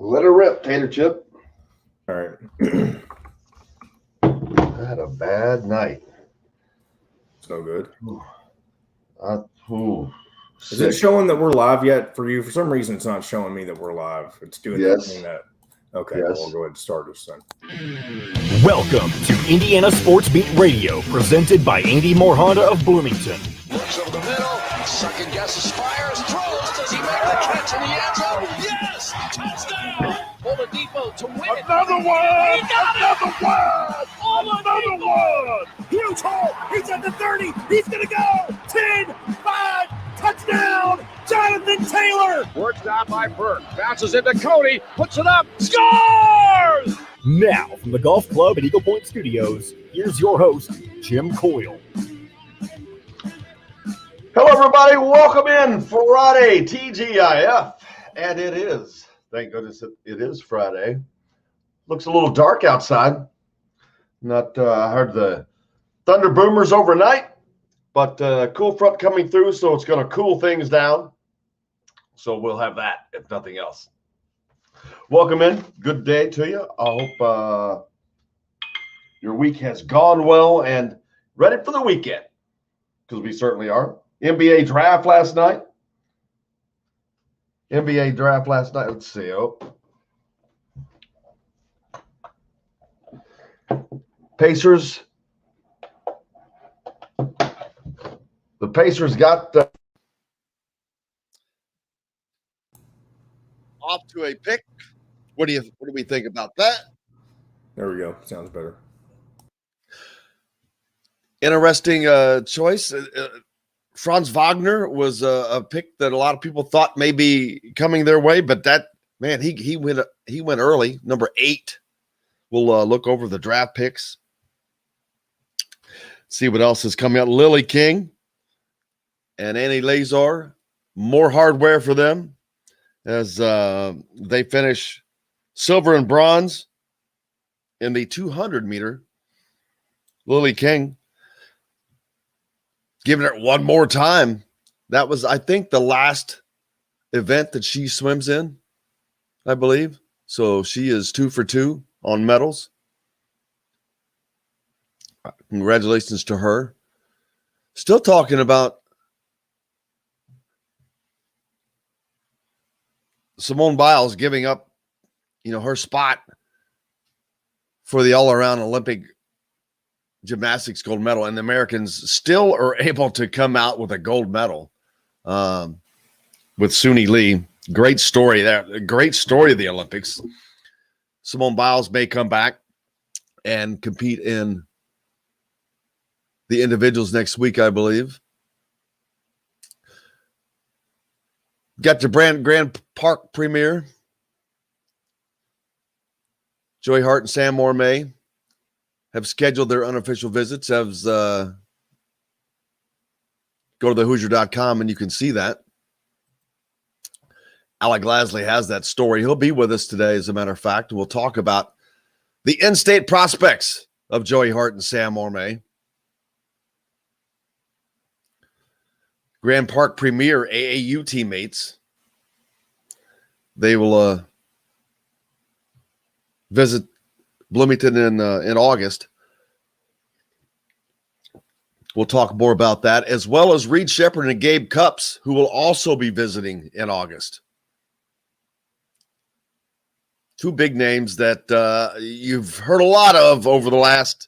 Let her rip, Tater Chip. All right. I had a bad night. It's no good. Sick. Is it showing that we're live yet for you? For some reason, it's not showing me that we're live. It's doing that thing that. Okay, yes. Well, we'll go ahead and start us then. Welcome to Indiana Sports Beat Radio, presented by Andy Moore Honda of Bloomington. Looks over the middle, second guesses, fires, throws. Does he make the catch in the end zone? Yes! Touchdown! Oladipo to win it. Another one! He got Another it! one! Another one! Huge hole! He's at the 30! He's gonna go! 10, 5, touchdown! Jonathan Taylor! Works down by Burke. Bounces into Cody. Puts it up. Scores! Now, from the Golf Club at Eagle Point Studios, here's your host, Jim Coyle. Hello, everybody. Welcome in Friday, TGIF. And it is, thank goodness it is Friday. Looks a little dark outside. I heard the thunder boomers overnight, but cool front coming through, so it's going to cool things down. So we'll have that, if nothing else. Welcome in. Good day to you. I hope your week has gone well and ready for the weekend, because we certainly are. NBA draft last night. Let's see. Pacers. The Pacers got off to a pick. What do we think about that? There we go. Sounds better. Interesting choice. Franz Wagner was a pick that a lot of people thought may be coming their way, but he went early, number 8. We'll look over the draft picks, see what else is coming out. Lily King and Annie Lazar, more hardware for them as they finish silver and bronze in the 200 meter. Lily King giving it one more time. That was, I think, the last event that she swims in, I believe. So she is 2 for 2 on medals. Congratulations to her. Still talking about Simone Biles giving up, her spot for the all-around Olympic gymnastics gold medal, and the Americans still are able to come out with a gold medal with Suni Lee. Great story there. Great story of the Olympics. Simone Biles may come back and compete in the individuals next week, I believe. Got the Grand Park premiere. Joey Hart and Sam Mormay have scheduled their unofficial visits. Go to thehoosier.com and you can see that. Alec Lasley has that story. He'll be with us today, as a matter of fact. We'll talk about the in-state prospects of Joey Hart and Sam Mormay. Grand Park Premier AAU teammates. They will visit Bloomington in August. We'll talk more about that, as well as Reed Shepherd and Gabe Cupps, who will also be visiting in August. 2 big names that you've heard a lot of over the last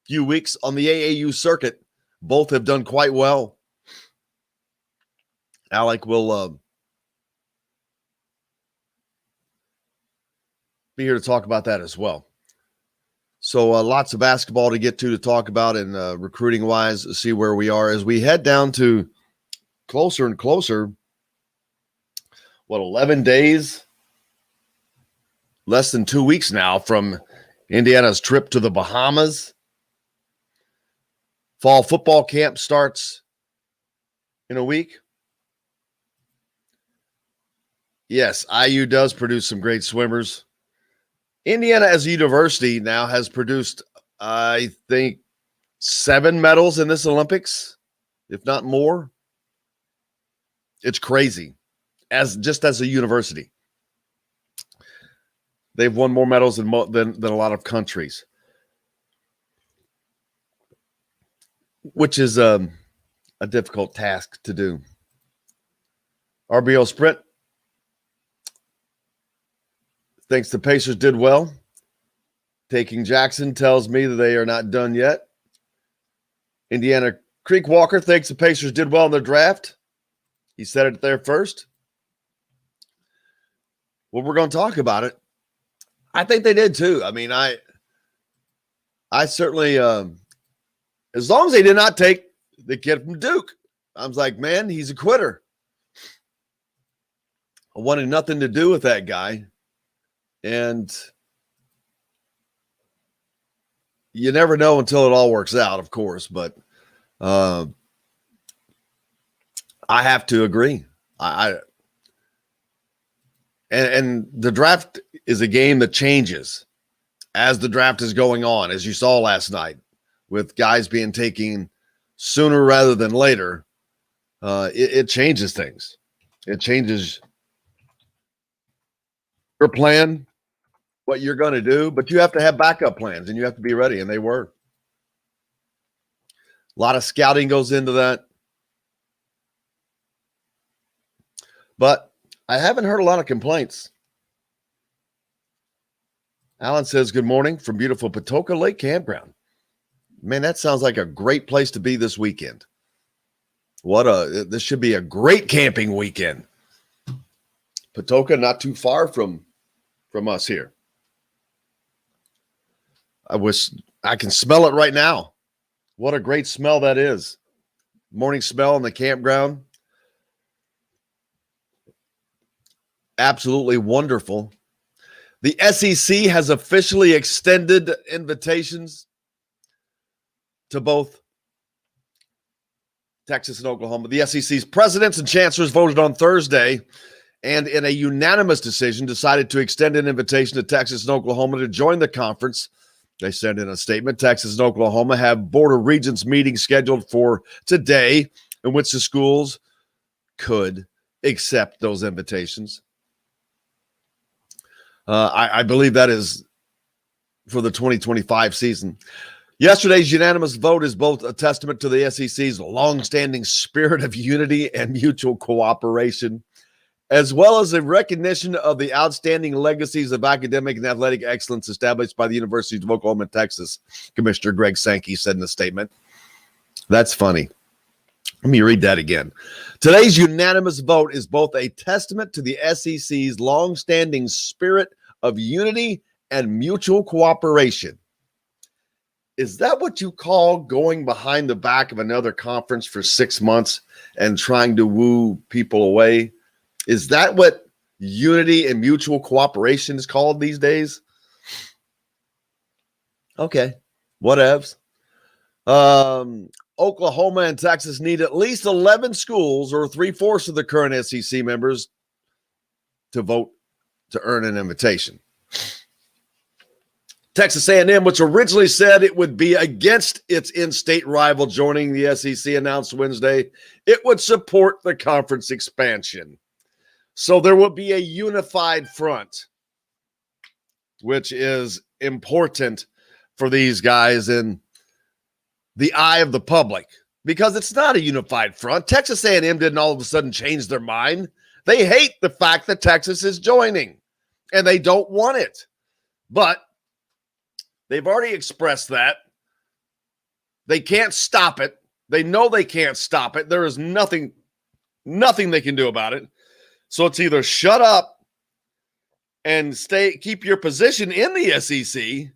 few weeks on the AAU circuit. Both have done quite well. Alec will be here to talk about that as well. So lots of basketball to get to talk about, and recruiting-wise, see where we are as we head down to closer and closer. 11 days? Less than 2 weeks now from Indiana's trip to the Bahamas. Fall football camp starts in a week. Yes, IU does produce some great swimmers. Indiana as a university now has produced, I think, 7 medals in this Olympics, if not more. It's crazy, as a university. They've won more medals than a lot of countries, which is a difficult task to do. RBO Sprint thinks the Pacers did well. Taking Jackson tells me that they are not done yet. Indiana Creek Walker thinks the Pacers did well in their draft. He said it there first. Well, we're going to talk about it. I think they did too. I mean, I certainly, as long as they did not take the kid from Duke, I was like, man, he's a quitter. I wanted nothing to do with that guy. And you never know until it all works out, of course, but I have to agree. And the draft is a game that changes as the draft is going on, as you saw last night, with guys being taken sooner rather than later. It changes things. It changes your plan, what you're going to do, but you have to have backup plans and you have to be ready, and they were. A lot of scouting goes into that. But I haven't heard a lot of complaints. Alan says, good morning from beautiful Patoka Lake Campground. Man, that sounds like a great place to be this weekend. This should be a great camping weekend. Patoka, not too far from us here. I can smell it right now. What a great smell that is. Morning smell in the campground. Absolutely wonderful. The SEC has officially extended invitations to both Texas and Oklahoma. The SEC's presidents and chancellors voted on Thursday and in a unanimous decision decided to extend an invitation to Texas and Oklahoma to join the conference. They sent in a statement. Texas and Oklahoma have Board of Regents meetings scheduled for today in which the schools could accept those invitations. I believe that is for the 2025 season. Yesterday's unanimous vote is both a testament to the SEC's longstanding spirit of unity and mutual cooperation, as well as a recognition of the outstanding legacies of academic and athletic excellence established by the Universities of Oklahoma and Texas, Commissioner Greg Sankey said in a statement. That's funny. Let me read that again. Today's unanimous vote is both a testament to the SEC's longstanding spirit of unity and mutual cooperation. Is that what you call going behind the back of another conference for 6 months and trying to woo people away? Is that what unity and mutual cooperation is called these days? Okay, whatevs. Oklahoma and Texas need at least 11 schools or 3/4 of the current SEC members to vote to earn an invitation. Texas A&M, which originally said it would be against its in-state rival joining the SEC, announced Wednesday it would support the conference expansion. So there will be a unified front, which is important for these guys in the eye of the public, because it's not a unified front. Texas A&M didn't all of a sudden change their mind. They hate the fact that Texas is joining, and they don't want it. But they've already expressed that. They can't stop it. They know they can't stop it. There is nothing they can do about it. So it's either shut up and keep your position in the SEC,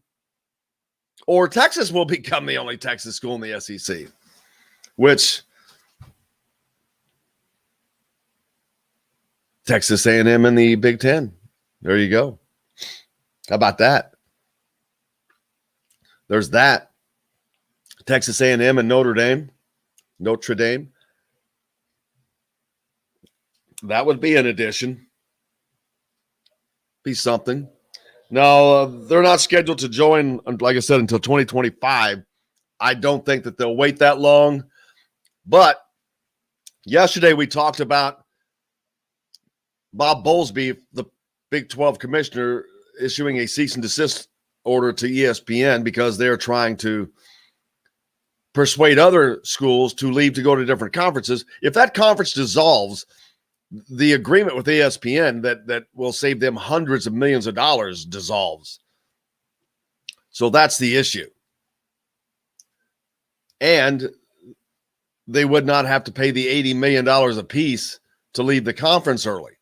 or Texas will become the only Texas school in the SEC, which Texas A&M in the Big Ten. There you go. How about that? There's that. Texas A&M and Notre Dame. That would be an addition. Be something. No, they're not scheduled to join, like I said, until 2025. I don't think that they'll wait that long. But yesterday we talked about Bob Bowlesby, the Big 12 commissioner, issuing a cease and desist order to ESPN because they're trying to persuade other schools to leave to go to different conferences. If that conference dissolves, the agreement with ESPN that will save them hundreds of millions of dollars dissolves. So that's the issue. And they would not have to pay the $80 million apiece to leave the conference early.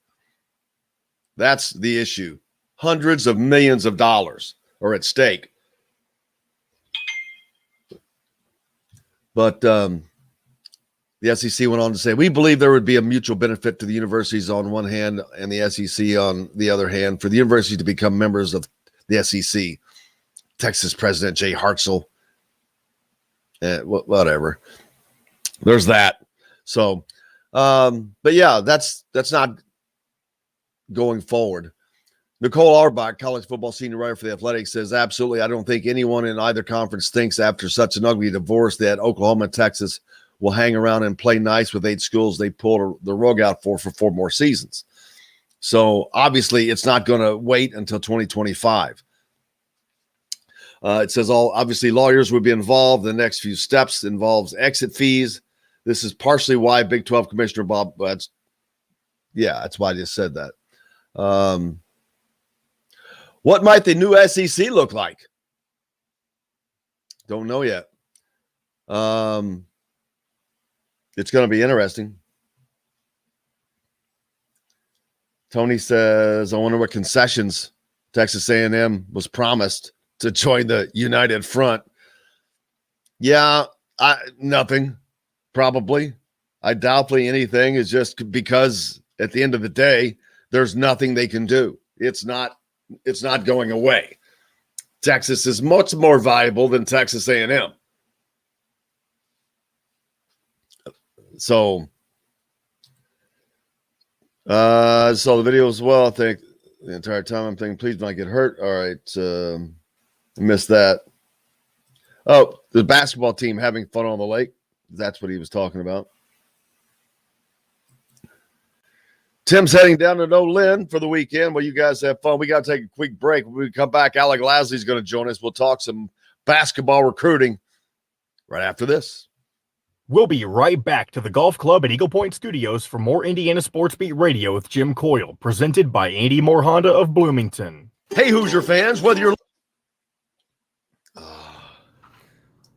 That's the issue. Hundreds of millions of dollars are at stake. But the SEC went on to say, we believe there would be a mutual benefit to the universities on one hand and the SEC on the other hand for the universities to become members of the SEC. Texas President Jay Hartzell. Whatever. There's that. So, but yeah, that's not going forward. Nicole Auerbach, college football senior writer for The Athletic, says, absolutely, I don't think anyone in either conference thinks after such an ugly divorce that Oklahoma and Texas will hang around and play nice with 8 schools they pulled the rug out for 4 more seasons. So obviously it's not going to wait until 2025. It says obviously lawyers would be involved. The next few steps involves exit fees. This is partially why Big 12 Commissioner Bob, that's why I just said that. What might the new SEC look like? Don't know yet. It's going to be interesting. Tony says, I wonder what concessions Texas A&M was promised to join the United Front. Yeah, nothing, probably. I doubtfully anything is just because at the end of the day, there's nothing they can do. It's not going away. Texas is much more valuable than Texas A&M. So, I saw the video as well. I think the entire time I'm thinking, please don't get hurt. All right. I missed that. Oh, the basketball team having fun on the lake. That's what he was talking about. Tim's heading down to Lynn for the weekend. Well, you guys have fun. We got to take a quick break. When we come back, Alec Lasley's going to join us. We'll talk some basketball recruiting right after this. We'll be right back to the Golf Club at Eagle Point Studios for more Indiana Sports Beat Radio with Jim Coyle, presented by Andy Moore Honda of Bloomington. Hey, Hoosier fans, whether you're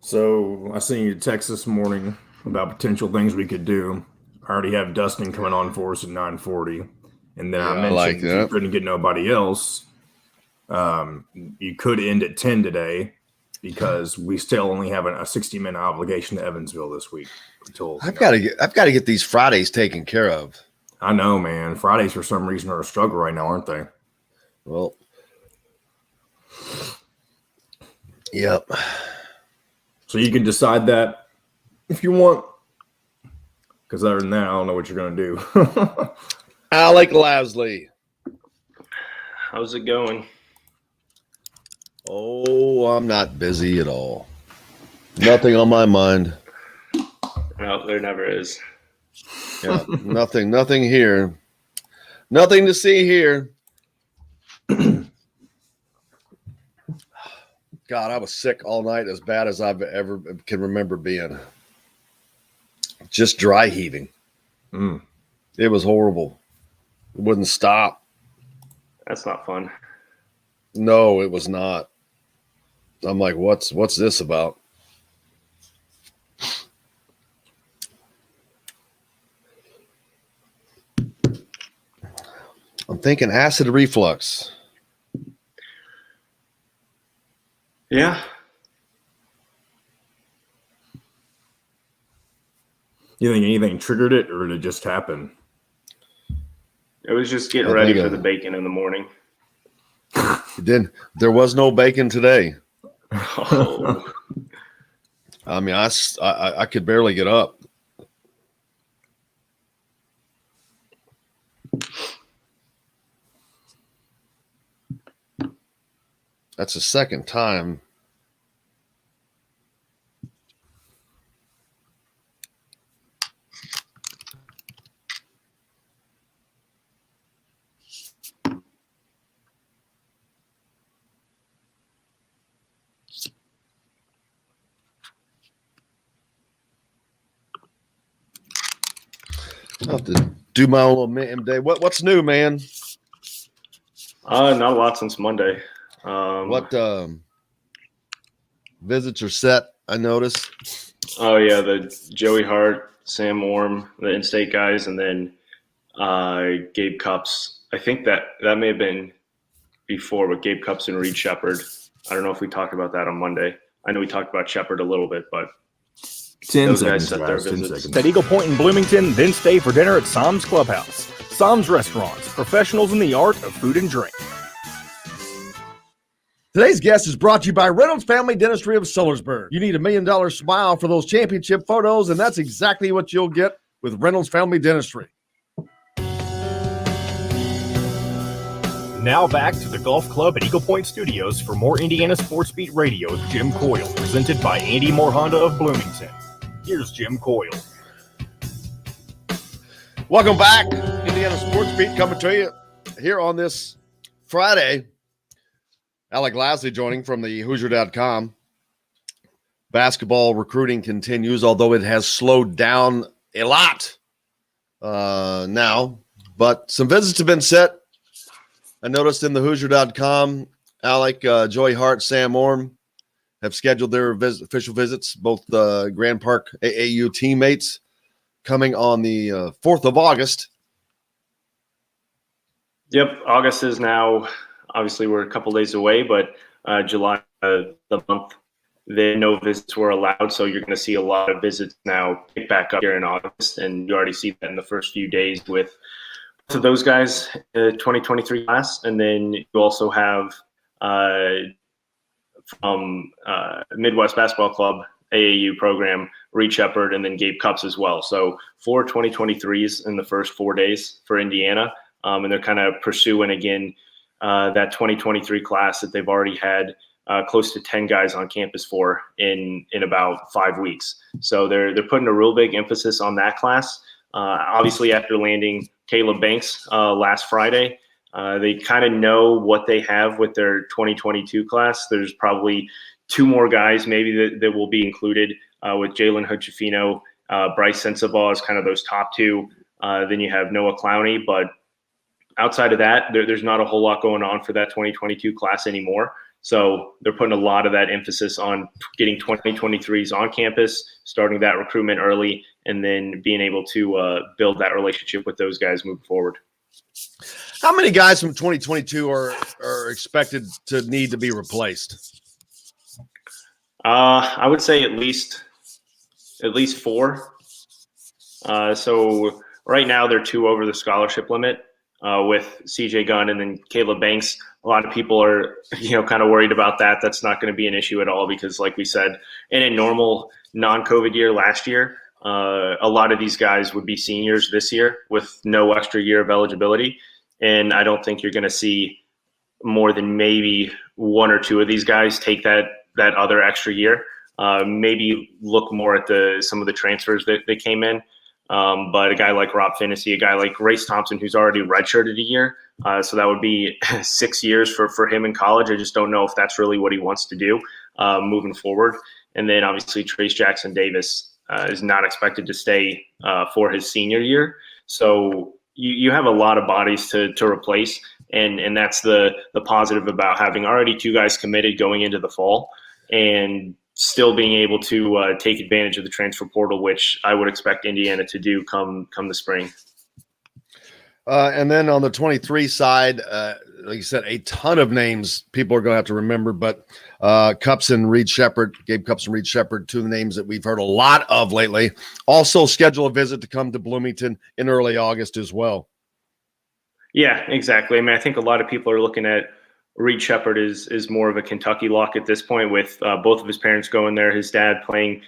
So I sent you a text this morning about potential things we could do. I already have Dustin coming on for us at 9:40. And then I mentioned if you couldn't get nobody else, you could end at 10 today because we still only have a 60-minute obligation to Evansville this week. I've got to get these Fridays taken care of. I know, man. Fridays for some reason are a struggle right now, aren't they? Well, yep. So you can decide that if you want. Because other than that, I don't know what you're going to do. Alec Lasley. How's it going? Oh, I'm not busy at all. Nothing on my mind. No, there never is. Yeah, nothing here. Nothing to see here. God, I was sick all night, as bad as I've ever can remember being. Just dry heaving. It was horrible. It wouldn't stop. That's not fun. No, it was not. I'm like, what's this about? I'm thinking acid reflux. Yeah. You think anything triggered it, or did it just happen? It was just getting ready for the bacon in the morning. There was no bacon today. Oh. I mean, I could barely get up. That's the second time. I'll have to do my own little meme day. What's new, man? Not a lot since Monday. What visits are set? I noticed. Oh yeah, the Joey Hart, Sam Orm, the in-state guys, and then Gabe Cups. I think that may have been before, but Gabe Cups and Reed Shepard. I don't know if we talked about that on Monday. I know we talked about Shepard a little bit, but 10 those seconds, guys set their guys, 10 visits. seconds. At Eagle Point in Bloomington, then stay for dinner at Sam's Clubhouse. Sam's Restaurants, professionals in the art of food and drink. Today's guest is brought to you by Reynolds Family Dentistry of Sellersburg. You need $1 million smile for those championship photos, and that's exactly what you'll get with Reynolds Family Dentistry. Now back to the Golf Club at Eagle Point Studios for more Indiana Sports Beat Radio with Jim Coyle, presented by Andy Moore Honda of Bloomington. Here's Jim Coyle. Welcome back. Indiana Sports Beat coming to you here on this Friday. Alec Lasley joining from the Hoosier.com. Basketball recruiting continues, although it has slowed down a lot now. But some visits have been set. I noticed in the Hoosier.com, Alec, Joey Hart, Sam Orm have scheduled their official visits, both Grand Park AAU teammates, coming on the 4th of August. Yep, August is now, obviously we're a couple days away, but July, the month, then no visits were allowed, so you're going to see a lot of visits now pick back up here in August, and you already see that in the first few days with those guys, 2023 class, and then you also have from Midwest Basketball Club AAU program, Reed Shepard, and then Gabe Cups as well. So 4 2023s in the first 4 days for Indiana, and they're kind of pursuing again that 2023 class that they've already had close to 10 guys on campus for in about 5 weeks. So they're putting a real big emphasis on that class. Obviously, after landing Caleb Banks last Friday, they kind of know what they have with their 2022 class. There's probably 2 more guys maybe that will be included with Jalen Hood-Schifino, Bryce Sensabaugh as kind of those top 2. Then you have Noah Clowney. But outside of that, there's not a whole lot going on for that 2022 class anymore. So they're putting a lot of that emphasis on getting 2023s on campus, starting that recruitment early, and then being able to build that relationship with those guys moving forward. How many guys from 2022 are expected to need to be replaced? I would say at least 4. So right now they're 2 over the scholarship limit with CJ Gunn and then Caleb Banks. A lot of people are, kind of worried about that. That's not going to be an issue at all because, like we said, in a normal non-COVID year last year, a lot of these guys would be seniors this year with no extra year of eligibility. And I don't think you're going to see more than maybe 1 or 2 of these guys take that other extra year. Maybe look more at some of the transfers that came in. But a guy like Rob Finney, a guy like Race Thompson, who's already redshirted a year. So that would be 6 years for him in college. I just don't know if that's really what he wants to do moving forward. And then obviously Trace Jackson Davis is not expected to stay for his senior year. So you have a lot of bodies to replace. And that's the positive about having already 2 guys committed going into the fall and still being able to take advantage of the transfer portal, which I would expect Indiana to do come the spring. And then on the 23 side, like you said, a ton of names people are going to have to remember, but Cups and Reed Shepard, Gabe Cups and Reed Shepard, 2 of the names that we've heard a lot of lately, also schedule a visit to come to Bloomington in early August as well. Yeah, exactly. I mean, I think a lot of people are looking at Reed Shepard is more of a Kentucky lock at this point with both of his parents going there, his dad playing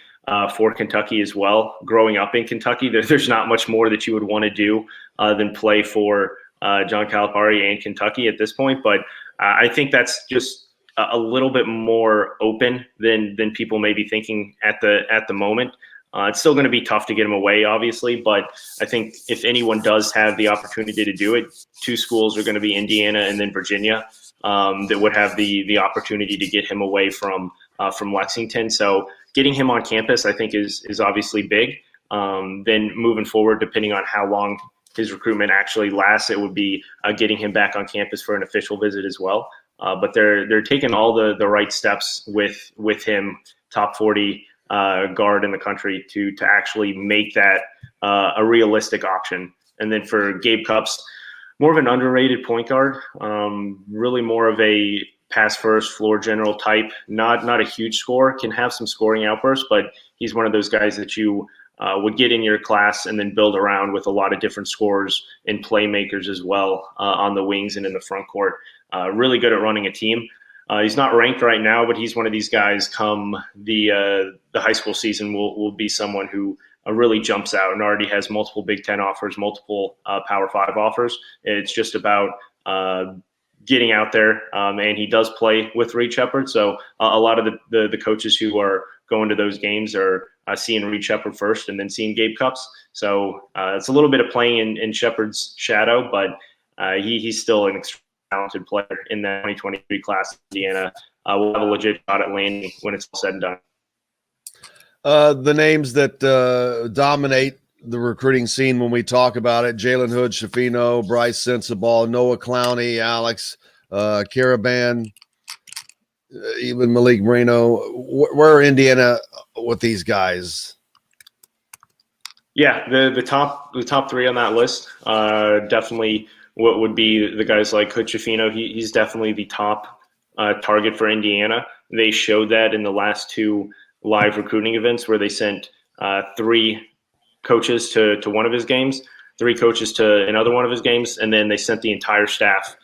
for Kentucky as well. Growing up in Kentucky, there's not much more that you would want to do than play for John Calipari and Kentucky at this point. But I think that's just a little bit more open than people may be thinking at the moment. It's still going to be tough to get him away, obviously, but I think if anyone does have the opportunity to do it, 2 schools are going to be Indiana and then Virginia that would have the opportunity to get him away from Lexington. So getting him on campus, I think, is obviously big. Then moving forward, depending on how long his recruitment actually lasts, it would be getting him back on campus for an official visit as well. But they're taking all the right steps with him, top 40 guard in the country, to actually make that a realistic option. And then for Gabe Cupps, more of an underrated point guard, really more of a pass first, floor general type, not a huge scorer, can have some scoring outbursts, but he's one of those guys that you would get in your class and then build around with a lot of different scorers and playmakers as well on the wings and in the front court. Really good at running a team. He's not ranked right now, but he's one of these guys come the high school season will be someone who really jumps out and already has multiple Big Ten offers, multiple Power 5 offers. It's just about getting out there, and he does play with Reed Sheppard. So a lot of the coaches who are going to those games are seeing Reed Sheppard first and then seeing Gabe Cupps. So it's a little bit of playing in Sheppard's shadow, but he's still an extremely talented player in that 2023 class. Indiana will have a legit shot at landing when it's all said and done. The names that dominate the recruiting scene when we talk about it: Jalen Hood, Schifino, Bryce Sensabaugh, Noah Clowney, Alex, Caravan, even Malik Moreno. Where are Indiana with these guys? Yeah, the top three on that list definitely what would be the guys like Hood Schifino. He's definitely the top target for Indiana. They showed that in the last two live recruiting events where they sent 3 coaches to one of his games, 3 coaches to another one of his games, and then they sent the entire staff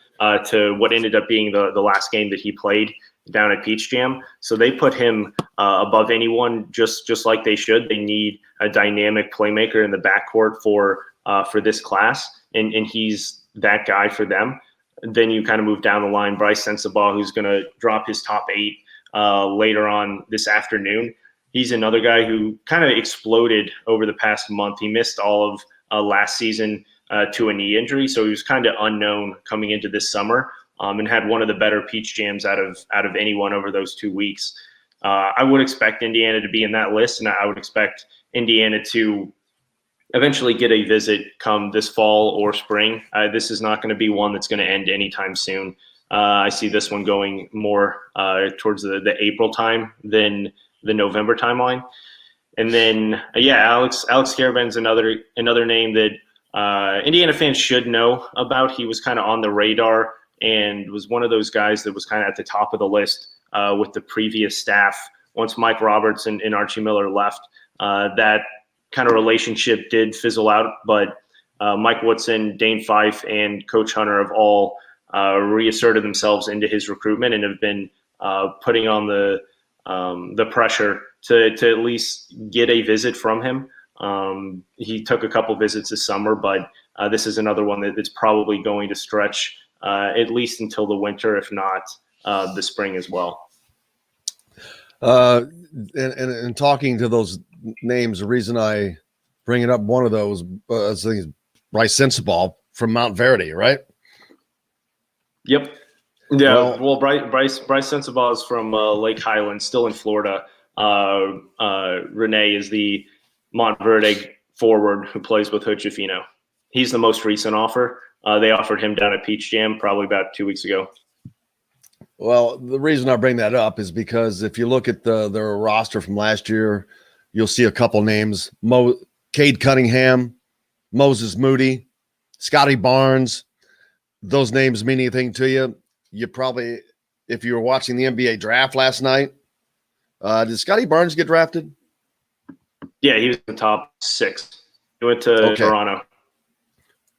to what ended up being the last game that he played down at Peach Jam. So they put him above anyone, just like they should. They need a dynamic playmaker in the backcourt for this class, and he's that guy for them. Then you kind of move down the line, Bryce Sensabaugh, who's going to drop his top 8 later on this afternoon. He's another guy who kind of exploded over the past month. He missed all of last season to a knee injury, so he was kind of unknown coming into this summer, and had one of the better Peach Jams out of anyone over those 2 weeks. I would expect Indiana to be in that list, and I would expect Indiana to eventually get a visit come this fall or spring. This is not going to be one that's going to end anytime soon. I see this one going more towards the April time than the November timeline. And then, Alex Caravan's another name that Indiana fans should know about. He was kind of on the radar and was one of those guys that was kind of at the top of the list with the previous staff. Once Mike Roberts and Archie Miller left, that kind of relationship did fizzle out, but Mike Woodson, Dane Fife, and Coach Hunter have all reasserted themselves into his recruitment and have been putting on the pressure to at least get a visit from him. He took a couple visits this summer, but this is another one that's probably going to stretch at least until the winter, if not the spring as well. And talking to those names, the reason I bring it up, one of those is Bryce Sensabaugh from Mount Verity, right? Yep. Yeah. Well, Bryce Sensabaugh is from Lake Highlands, still in Florida. Renee is the Montverde forward who plays with Hood Schifino. He's the most recent offer. They offered him down at Peach Jam probably about 2 weeks ago. Well, the reason I bring that up is because if you look at their roster from last year, you'll see a couple names: Cade Cunningham, Moses Moody, Scotty Barnes. Those names mean anything to you? You probably, if you were watching the NBA draft last night, did Scotty Barnes get drafted? Yeah, he was in the top 6. He went to Toronto.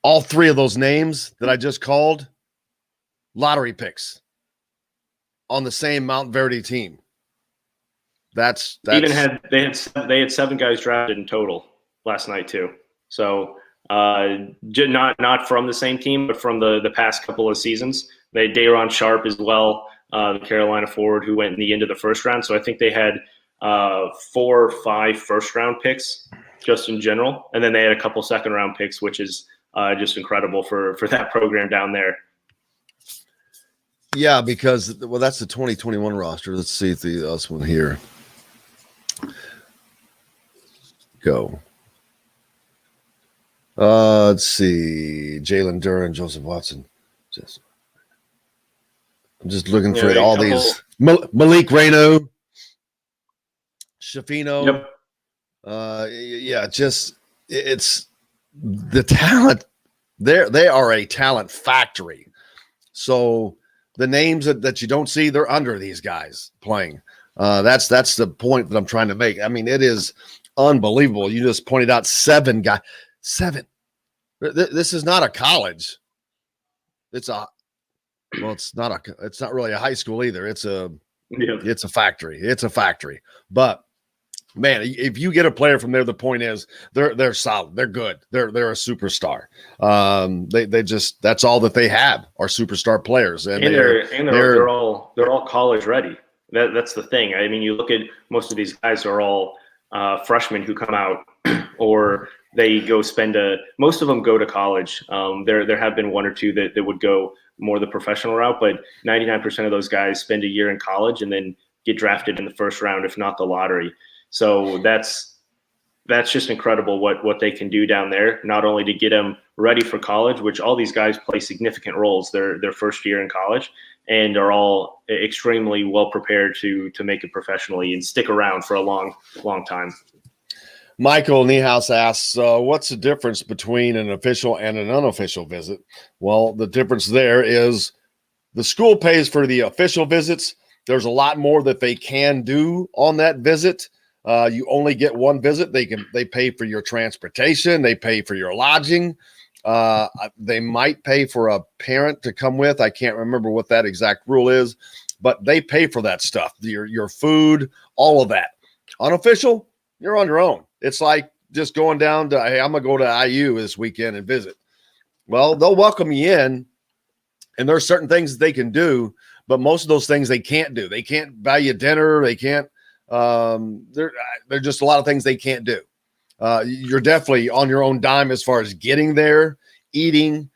All 3 of those names that I just called, lottery picks on the same Mount Verity team. That's they had 7 guys drafted in total last night too. So not from the same team, but from the past couple of seasons. They had Dayron Sharp as well, the Carolina forward who went in the end of the first round. So I think they had 4 or 5 first round picks just in general, and then they had a couple second round picks, which is just incredible for that program down there. Yeah, because that's the 2021 roster. Let's see if the last one here. Go. Let's see. Jalen Duran, Joseph Watson. I'm just looking for all these. Malik Reno, Shafino. Yep. It's the talent. They are a talent factory. So the names that you don't see, they're under these guys playing. That's the point that I'm trying to make. I mean, it is unbelievable. You just pointed out 7 guys. 7. This is not a college. It's not really a high school either. It's a factory. It's a factory. But man, if you get a player from there, the point is they're solid. They're good. They're a superstar. They just, that's all that they have are superstar players, and they're all college ready. That's the thing. I mean, you look at most of these guys are all freshmen who come out or they go most of them go to college. There have been 1 or 2 that would go more the professional route, but 99% of those guys spend a year in college and then get drafted in the first round, if not the lottery. So that's just incredible what they can do down there, not only to get them ready for college, which all these guys play significant roles their first year in college and are all extremely well prepared to make it professionally and stick around for a long, long time. Michael Niehaus asks, what's the difference between an official and an unofficial visit? Well, the difference there is the school pays for the official visits. There's a lot more that they can do on that visit. You only get one visit. They pay for your transportation. They pay for your lodging. They might pay for a parent to come with. I can't remember what that exact rule is, but they pay for that stuff, your food, all of that. Unofficial, you're on your own. It's like just going down to, hey, I'm going to go to IU this weekend and visit. Well, they'll welcome you in, and there are certain things that they can do, but most of those things they can't do. They can't buy you dinner. They can't. There are just a lot of things they can't do. You're definitely on your own dime as far as getting there, eating,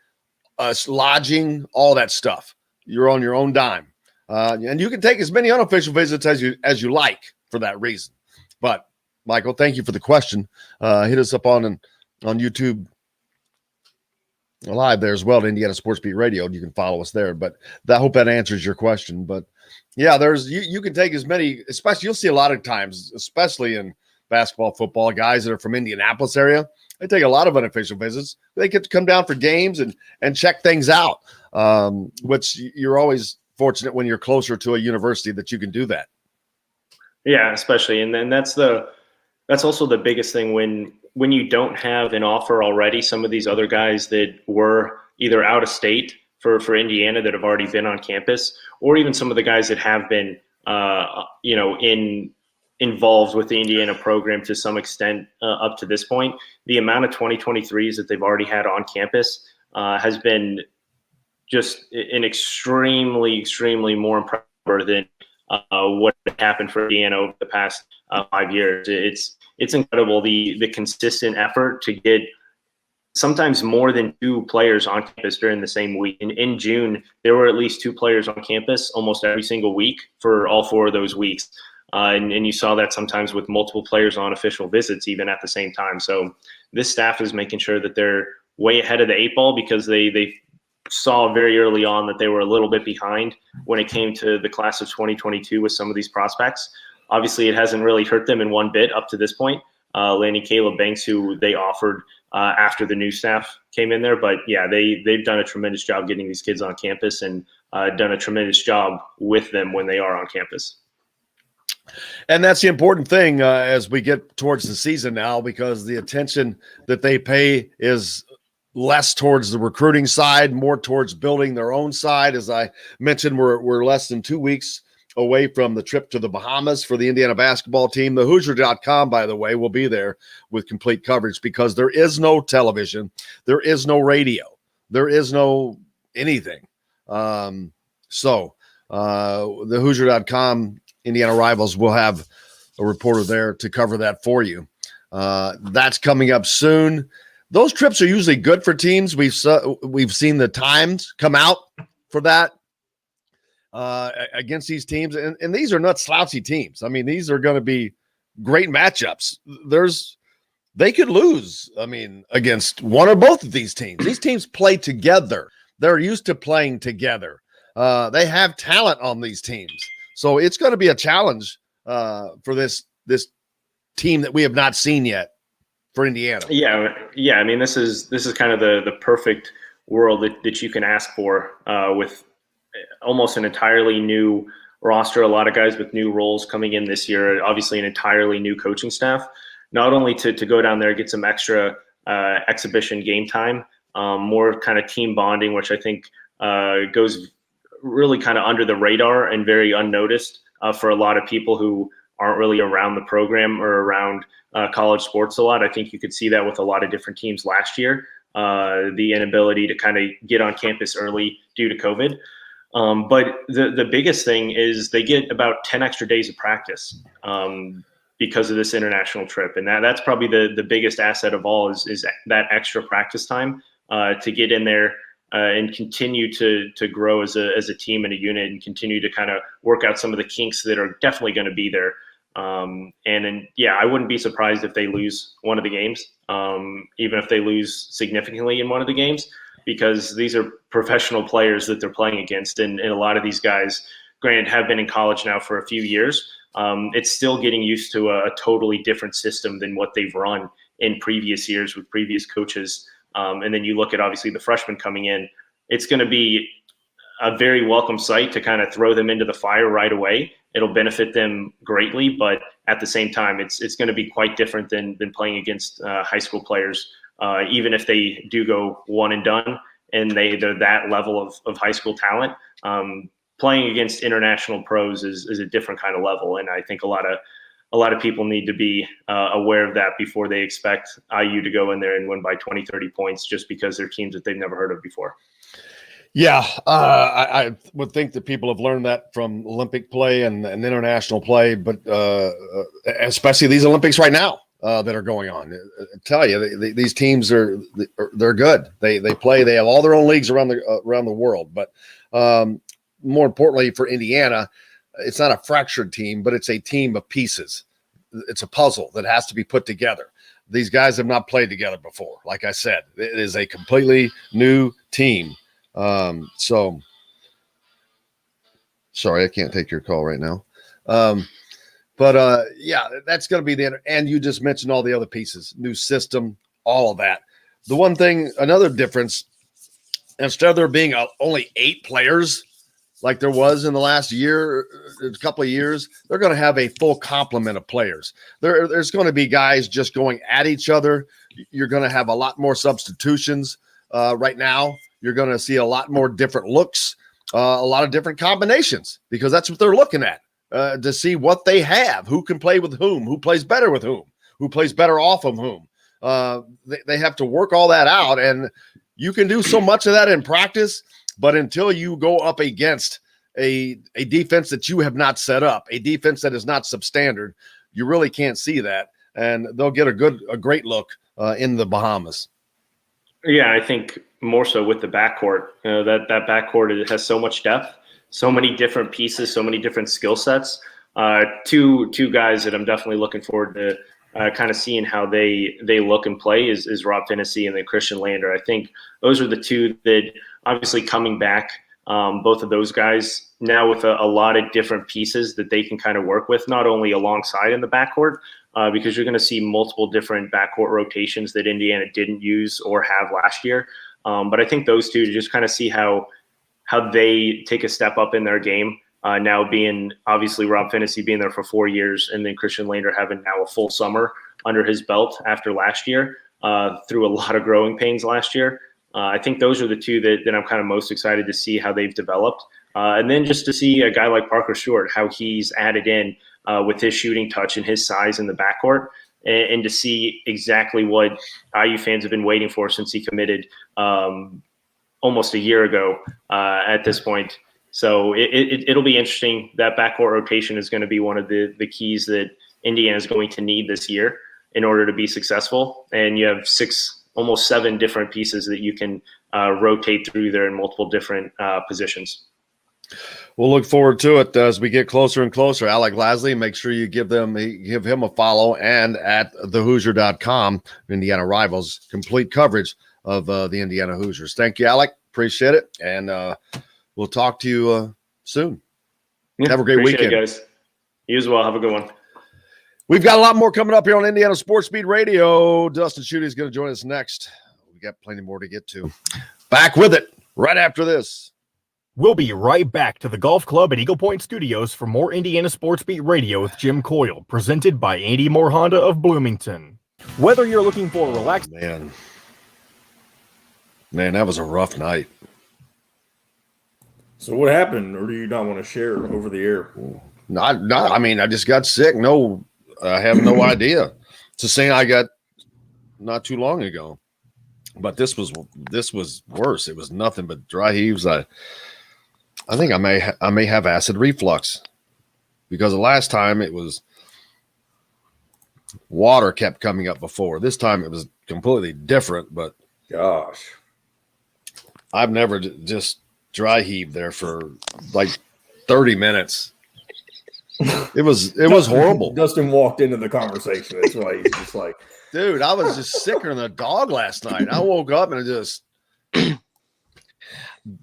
lodging, all that stuff. You're on your own dime. And you can take as many unofficial visits as you like for that reason. But Michael, thank you for the question. Hit us up on YouTube live there as well, to Indiana Sports Beat Radio. You can follow us there. But I hope that answers your question. But yeah, you can take as many, especially you'll see a lot of times, especially in basketball, football, guys that are from Indianapolis area, they take a lot of unofficial visits. They get to come down for games and check things out, which you're always fortunate when you're closer to a university that you can do that. Yeah, especially. And then that's also the biggest thing when you don't have an offer already. Some of these other guys that were either out of state for Indiana that have already been on campus, or even some of the guys that have been, involved with the Indiana program to some extent up to this point, the amount of 2023s that they've already had on campus has been just an extremely, extremely more impressive than what happened for Indiana over the past 5 years. It's incredible, the consistent effort to get sometimes more than 2 players on campus during the same week. In June, there were at least 2 players on campus almost every single week for all 4 of those weeks. And you saw that sometimes with multiple players on official visits, even at the same time. So this staff is making sure that they're way ahead of the 8 ball, because they saw very early on that they were a little bit behind when it came to the class of 2022 with some of these prospects. Obviously, it hasn't really hurt them in one bit up to this point. Lanny Caleb Banks, who they offered after the new staff came in there. But yeah, they've done a tremendous job getting these kids on campus and done a tremendous job with them when they are on campus. And that's the important thing as we get towards the season now, because the attention that they pay is less towards the recruiting side, more towards building their own side. As I mentioned, we're less than 2 weeks away from the trip to the Bahamas for the Indiana basketball team. The Hoosier.com, by the way, will be there with complete coverage, because there is no television, there is no radio, there is no anything. So the Hoosier.com Indiana Rivals will have a reporter there to cover that for you. That's coming up soon. Those trips are usually good for teams. We've seen the times come out for that against these teams, and these are not slouchy teams. I mean, these are going to be great matchups. There's they could lose, against one or both of these teams. These teams play together. They're used to playing together. They have talent on these teams. So it's going to be a challenge for this team that we have not seen yet for Indiana. Yeah. I mean, this is kind of the perfect world that you can ask for with almost an entirely new roster, a lot of guys with new roles coming in this year, obviously an entirely new coaching staff, not only to go down there, get some extra exhibition game time, more kind of team bonding, which I think goes really kind of under the radar and very unnoticed for a lot of people who aren't really around the program or around college sports a lot. I think you could see that with a lot of different teams last year, the inability to kind of get on campus early due to COVID. But the biggest thing is they get about 10 extra days of practice because of this international trip. And that's probably the biggest asset of all is that extra practice time to get in there and continue to grow as a team and a unit and continue to kind of work out some of the kinks that are definitely going to be there. I wouldn't be surprised if they lose one of the games, even if they lose significantly in one of the games, because these are professional players that they're playing against. And a lot of these guys, granted, have been in college now for a few years. It's still getting used to a totally different system than what they've run in previous years with previous coaches. And then you look at, obviously, the freshmen coming in. It's going to be a very welcome sight to kind of throw them into the fire right away. It'll benefit them greatly, but at the same time, it's going to be quite different than playing against high school players. Even if they do go one and done and they're that level of high school talent, playing against international pros is a different kind of level. And I think a lot of people need to be aware of that before they expect IU to go in there and win by 20, 30 points just because they're teams that they've never heard of before. Yeah, I would think that people have learned that from Olympic play and international play, but especially these Olympics right now that are going on. I tell you, these teams they're good. They play. They have all their own leagues around the world. But more importantly for Indiana, it's not a fractured team, but it's a team of pieces. It's a puzzle that has to be put together. These guys have not played together before. Like I said, it is a completely new team. So sorry, I can't take your call right now. But that's going to be and you just mentioned all the other pieces, new system, all of that. The one thing, another difference, instead of there being only 8 players like there was in the last year, a couple of years, they're going to have a full complement of players. There's going to be guys just going at each other. You're going to have a lot more substitutions right now. You're going to see a lot more different looks, a lot of different combinations, because that's what they're looking at to see what they have, who can play with who plays better with who plays better off of whom. They have to work all that out, and you can do so much of that in practice, but until you go up against a defense that you have not set up, a defense that is not substandard, you really can't see that, and they'll get a great look in the Bahamas. Yeah, I think more so with the backcourt. That backcourt, it has so much depth, so many different pieces, so many different skill sets. Two guys that I'm definitely looking forward to kind of seeing how they look and play is Rob Finney and then Christian Lander. I think those are the two that obviously coming back, both of those guys now with a lot of different pieces that they can kind of work with, not only alongside in the backcourt, because you're going to see multiple different backcourt rotations that Indiana didn't use or have last year. But I think those two, to just kind of see how they take a step up in their game, now being obviously Rob Finney being there for 4 years, and then Christian Lander having now a full summer under his belt after last year, through a lot of growing pains last year. I think those are the two that I'm kind of most excited to see how they've developed. And then just to see a guy like Parker Stewart, how he's added in with his shooting touch and his size in the backcourt, and to see exactly what IU fans have been waiting for since he committed almost a year ago at this point. So it'll be interesting. That backcourt rotation is going to be one of the keys that Indiana is going to need this year in order to be successful. And you have 6, almost 7 different pieces that you can rotate through there in multiple different positions. We'll look forward to it as we get closer and closer. Alec Lasley, make sure you give him a follow, and at thehoosier.com, Indiana Rivals, complete coverage of the Indiana Hoosiers. Thank you, Alec. Appreciate it. And we'll talk to you soon. Yeah, have a great weekend, guys. You as well. Have a good one. We've got a lot more coming up here on Indiana Sports Beat Radio. Dustin Schutte is going to join us next. We got plenty more to get to. Back with it right after this. We'll be right back to the Golf Club at Eagle Point Studios for more Indiana Sports Beat Radio with Jim Coyle, presented by Andy Moore Honda of Bloomington. Whether you're looking for a relaxed... Man, that was a rough night. So what happened, or do you not want to share over the air? I mean, I just got sick. No, I have no idea. It's a saying I got not too long ago. But this was worse. It was nothing but dry heaves. I think I may have acid reflux, because the last time it was water kept coming up before. This time it was completely different. But gosh, I've never just dry heaved there for like 30 minutes. It was horrible. Dustin walked into the conversation. That's why he's just like, dude, I was just sicker than a dog last night. I woke up and I just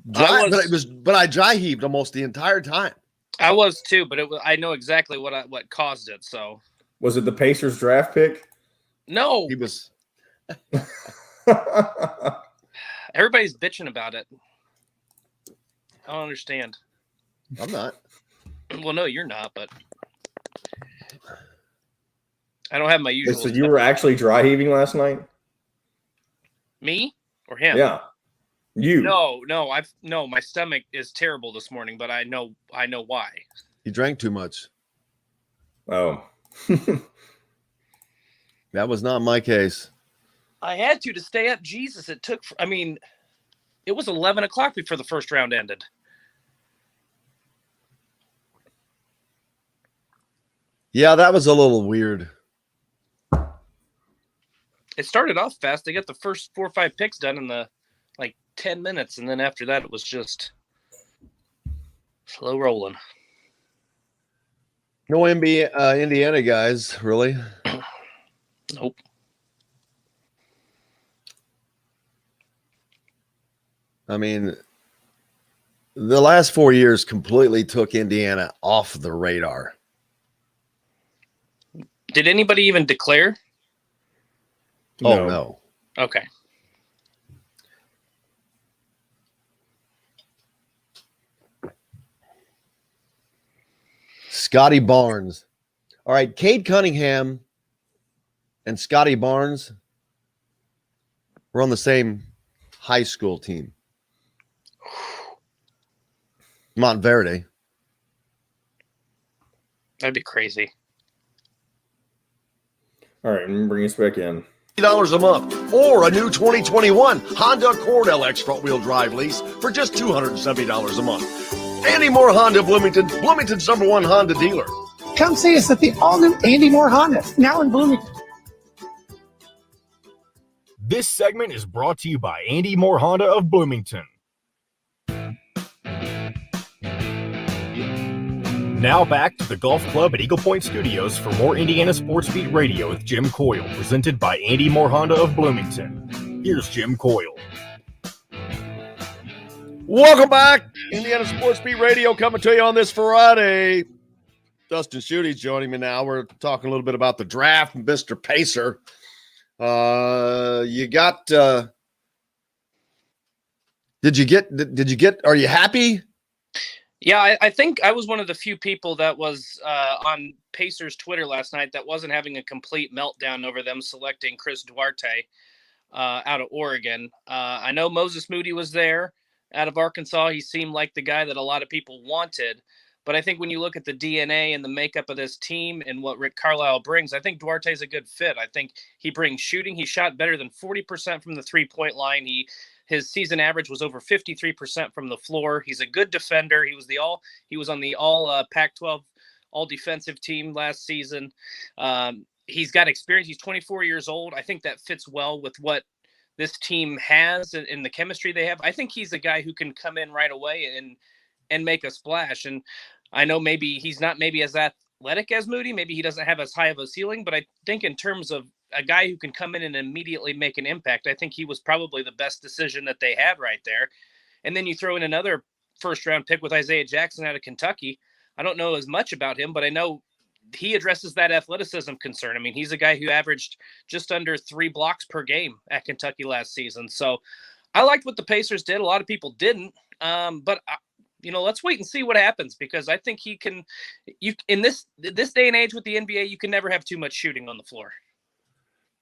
but I dry heaved almost the entire time. I was too, but I know exactly what caused it. So was it the Pacers draft pick? No, he was. Everybody's bitching about it. I don't understand. I'm not. Well, no, you're not, but I don't have my usual. So you were actually dry heaving last night? Me or him? Yeah. You. No, my stomach is terrible this morning, but I know why. You drank too much. Oh. That was not my case. I had to stay up. Jesus, it was 11 o'clock before the first round ended. Yeah, that was a little weird. It started off fast. They got the first 4 or 5 picks done in the 10 minutes, and then after that it was just slow rolling. No Indiana guys, really? Nope. I mean, the last 4 years completely took Indiana off the radar. Did anybody even declare? Oh, no. Okay. Scotty Barnes. All right, Cade Cunningham and Scotty Barnes were on the same high school team. Montverde. That'd be crazy. All right, I'm going to bring us back in. $50 a month, or a new 2021 Honda Accord LX front-wheel drive lease for just $270 a month. Andy Moore Honda Bloomington, Bloomington's #1 Honda dealer. Come see us at the all-new Andy Moore Honda, now in Bloomington. This segment is brought to you by Andy Moore Honda of Bloomington. Now back to the Golf Club at Eagle Point Studios for more Indiana Sports Beat Radio with Jim Coyle, presented by Andy Moore Honda of Bloomington. Here's Jim Coyle. Welcome back. Indiana Sports Beat Radio coming to you on this Friday. Dustin Schutte's joining me now. We're talking a little bit about the draft, Mr. Pacer. You got did you get are you happy? Yeah, I think I was one of the few people that was on Pacers Twitter last night that wasn't having a complete meltdown over them selecting Chris Duarte out of Oregon. I know Moses Moody was there out of Arkansas. He seemed like the guy that a lot of people wanted. But I think when you look at the DNA and the makeup of this team and what Rick Carlisle brings, I think Duarte's a good fit. I think he brings shooting. He shot better than 40% from the three-point line. His season average was over 53% from the floor. He's a good defender. He was on the all Pac-12 all defensive team last season. He's got experience. He's 24 years old. I think that fits well with what this team has and the chemistry they have. I think he's a guy who can come in right away and make a splash. And I know maybe he's not maybe as athletic as Moody. Maybe he doesn't have as high of a ceiling, but I think in terms of a guy who can come in and immediately make an impact, I think he was probably the best decision that they had right there. And then you throw in another first-round pick with Isaiah Jackson out of Kentucky. I don't know as much about him, but I know he addresses that athleticism concern. I mean, he's a guy who averaged just under 3 blocks per game at Kentucky last season. So I liked what the Pacers did. A lot of people didn't. But let's wait and see what happens, because I think he can. In this day and age with the NBA, you can never have too much shooting on the floor.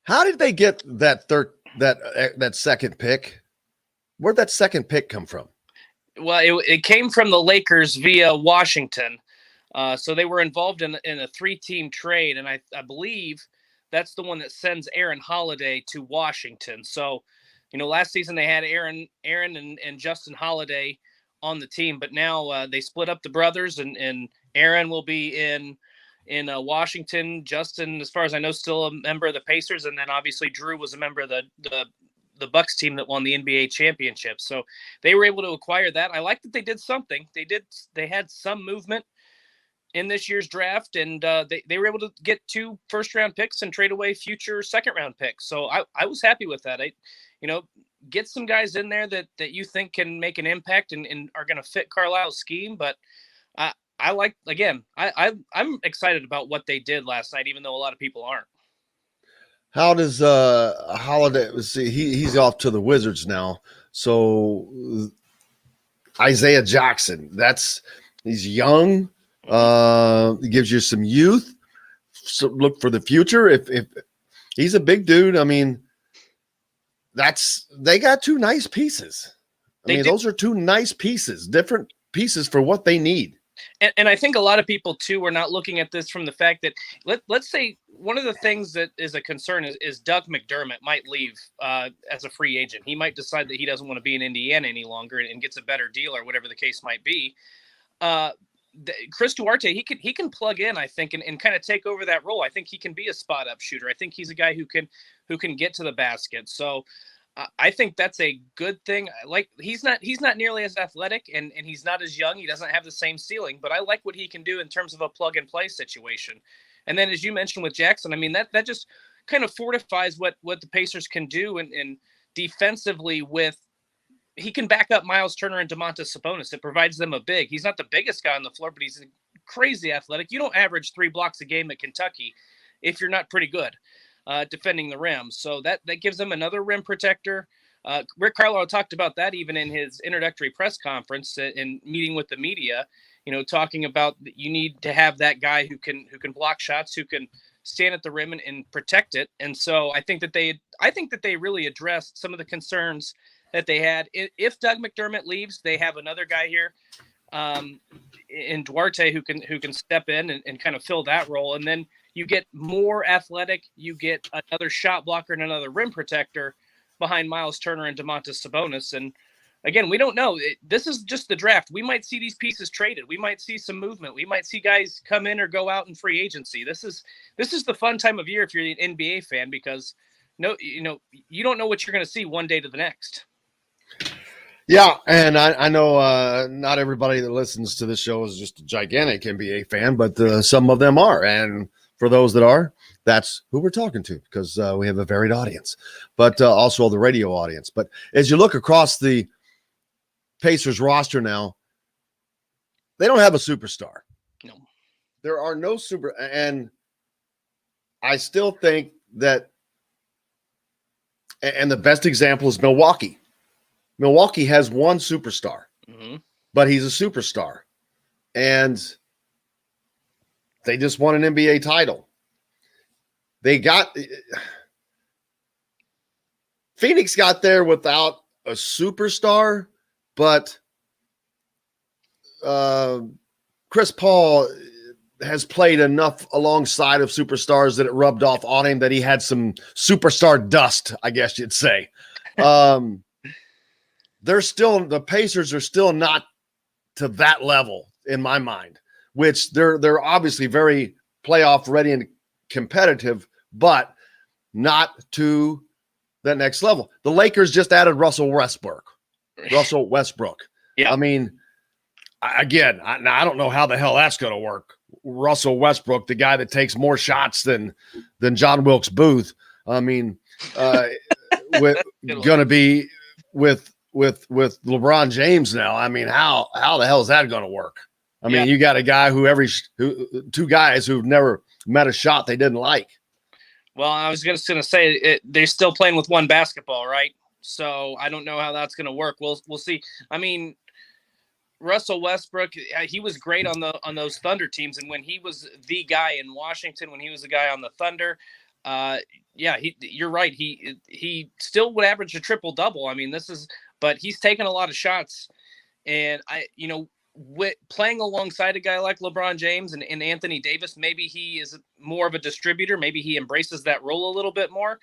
How did they get that second pick? Where'd that second pick come from? Well, it came from the Lakers via Washington. So they were involved in a 3-team trade, and I believe that's the one that sends Aaron Holiday to Washington. So, last season they had Aaron and Justin Holiday on the team, but now they split up the brothers, and Aaron will be in Washington. Justin, as far as I know, still a member of the Pacers, and then obviously Drew was a member of the Bucks team that won the NBA championship. So they were able to acquire that. I like that they did something. They had some movement in this year's draft, and they were able to get 2 first-round picks and trade away future second-round picks. So I was happy with that. Get some guys in there that you think can make an impact and are going to fit Carlisle's scheme. But I like, again, I'm excited about what they did last night, even though a lot of people aren't. How does Holiday see? He's off to the Wizards now. So Isaiah Jackson, he's young. It gives you some youth. So look for the future. If he's a big dude, I mean, they got 2 nice pieces. Those are 2 nice pieces, different pieces for what they need. And I think a lot of people too are not looking at this from the fact that let's say one of the things that is a concern is Doug McDermott might leave as a free agent. He might decide that he doesn't want to be in Indiana any longer and gets a better deal or whatever the case might be. Chris Duarte, he can plug in, I think, and kind of take over that role. I think he can be a spot up shooter. I think he's a guy who can get to the basket. So I think that's a good thing. Like he's not nearly as athletic and he's not as young. He doesn't have the same ceiling, but I like what he can do in terms of a plug and play situation. And then as you mentioned with Jackson, I mean, that just kind of fortifies what the Pacers can do and defensively he can back up Miles Turner and Domantas Sabonis. It provides them a big. He's not the biggest guy on the floor, but he's crazy athletic. You don't average 3 blocks a game at Kentucky if you're not pretty good defending the rim. So that gives them another rim protector. Rick Carlisle talked about that even in his introductory press conference and meeting with the media, talking about you need to have that guy who can block shots, who can stand at the rim and protect it. And so I think that they really addressed some of the concerns that they had. If Doug McDermott leaves, they have another guy here in Duarte who can step in and kind of fill that role. And then you get more athletic, you get another shot blocker and another rim protector behind Miles Turner and Domantas Sabonis. And again, we don't know. This is just the draft. We might see these pieces traded. We might see some movement. We might see guys come in or go out in free agency. This is the fun time of year if you're an NBA fan, because you don't know what you're going to see one day to the next. Yeah, and I know not everybody that listens to this show is just a gigantic NBA fan, but some of them are. And for those that are, that's who we're talking to, because we have a varied audience, but also the radio audience. But as you look across the Pacers roster now, they don't have a superstar. No. There are no super, and I still think that, and the best example is Milwaukee. Milwaukee has one superstar, but he's a superstar. And they just won an NBA title. Phoenix got there without a superstar, but Chris Paul has played enough alongside of superstars that it rubbed off on him that he had some superstar dust, I guess you'd say. The Pacers are still not to that level in my mind, which they're obviously very playoff ready and competitive, but not to the next level. The Lakers just added Russell Westbrook. Yeah. I mean, I don't know how the hell that's going to work. Russell Westbrook, the guy that takes more shots than John Wilkes Booth. I mean, going to be with LeBron James now. I mean, how the hell is that going to work? I mean, you got a guy two guys who've never met a shot they didn't like. Well, I was just going to say they're still playing with one basketball, right? So I don't know how that's going to work. We'll see. I mean, Russell Westbrook, he was great on those Thunder teams, and when he was the guy in Washington, when he was the guy on the Thunder, you're right. He still would average a triple double. I mean, but he's taken a lot of shots, and with playing alongside a guy like LeBron James and Anthony Davis, maybe he is more of a distributor. Maybe he embraces that role a little bit more.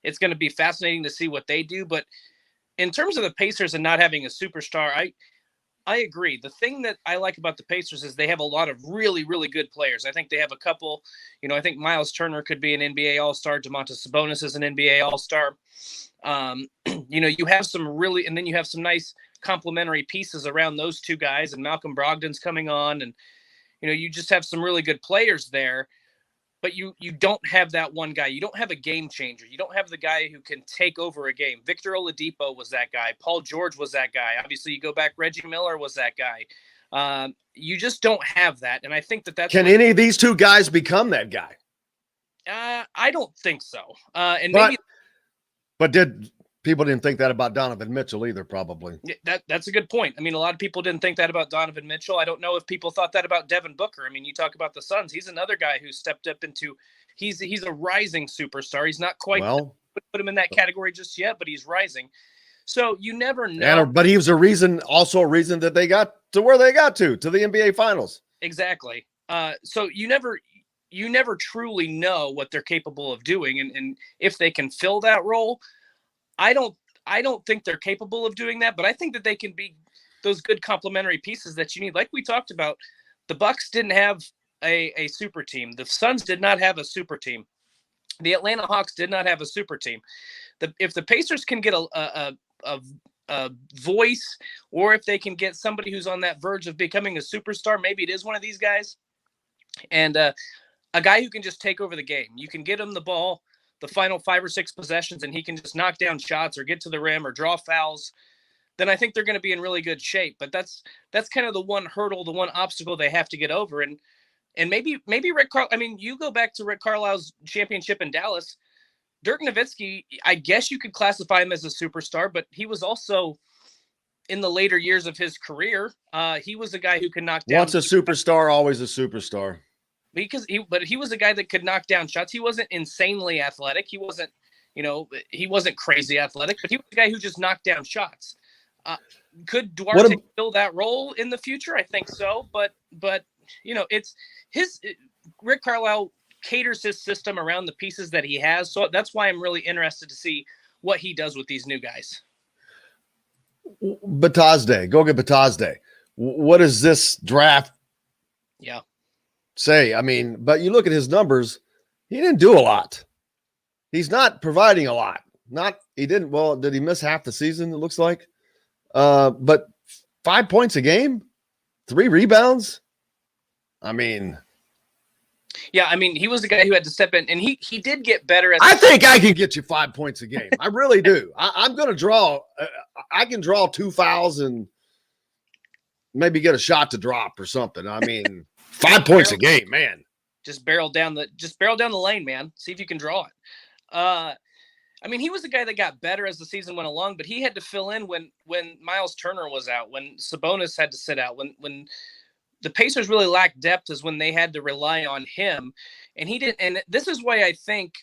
It's going to be fascinating to see what they do. But in terms of the Pacers and not having a superstar, I agree. The thing that I like about the Pacers is they have a lot of really, really good players. I think they have a couple, I think Miles Turner could be an NBA All-Star. Domantas Sabonis is an NBA All-Star. You have some really, and then you have some nice complementary pieces around those two guys, and Malcolm Brogdon's coming on, and, you just have some really good players there. But you don't have that one guy. You don't have a game changer. You don't have the guy who can take over a game. Victor Oladipo was that guy. Paul George was that guy. Obviously, you go back, Reggie Miller was that guy. You just don't have that. And I think that's... Can any of these two guys become that guy? I don't think so. But people didn't think that about Donovan Mitchell either, probably. That's a good point. I mean, a lot of people didn't think that about Donovan Mitchell. I don't know if people thought that about Devin Booker. I mean, you talk about the Suns. He's another guy who stepped up into – he's a rising superstar. He's not quite put him in that category just yet, but he's rising. So you never know. But he was also a reason that they got to where they got to the NBA Finals. Exactly. So you never truly know what they're capable of doing, and if they can fill that role. I don't think they're capable of doing that, but I think that they can be those good complementary pieces that you need. Like we talked about, the Bucks didn't have a super team. The Suns did not have a super team. The Atlanta Hawks did not have a super team. If the Pacers can get a voice, or if they can get somebody who's on that verge of becoming a superstar, maybe it is one of these guys, and a guy who can just take over the game. You can get him the ball the final 5 or 6 possessions, and he can just knock down shots or get to the rim or draw fouls, then I think they're going to be in really good shape. But that's kind of the one hurdle, the one obstacle they have to get over. And maybe Rick Carlisle, I mean, you go back to Rick Carlisle's championship in Dallas, Dirk Nowitzki, I guess you could classify him as a superstar, but he was also in the later years of his career. He was a guy who could knock down. Once a superstar, always a superstar. Because he was a guy that could knock down shots. He wasn't insanely athletic. He wasn't crazy athletic, but he was a guy who just knocked down shots. Could Duarte fill that role in the future? I think so. But it's Rick Carlisle caters his system around the pieces that he has. So that's why I'm really interested to see what he does with these new guys. Batazde, go get Batazde. What is this draft? Yeah. Say, I mean, but you look at his numbers, he didn't do a lot. He's not providing a lot. Did he miss half the season? It looks like, but 5 points a game, 3 rebounds. I mean, he was the guy who had to step in, and he did get better. I think I can get you 5 points a game. I really do. I'm going to draw. I can draw 2 fouls and maybe get a shot to drop or something. I mean. 5 points a game, man. Just barrel down the lane, man. See if you can draw it. He was the guy that got better as the season went along, but he had to fill in when Miles Turner was out, when Sabonis had to sit out, when the Pacers really lacked depth is when they had to rely on him, and he didn't. And this is why I think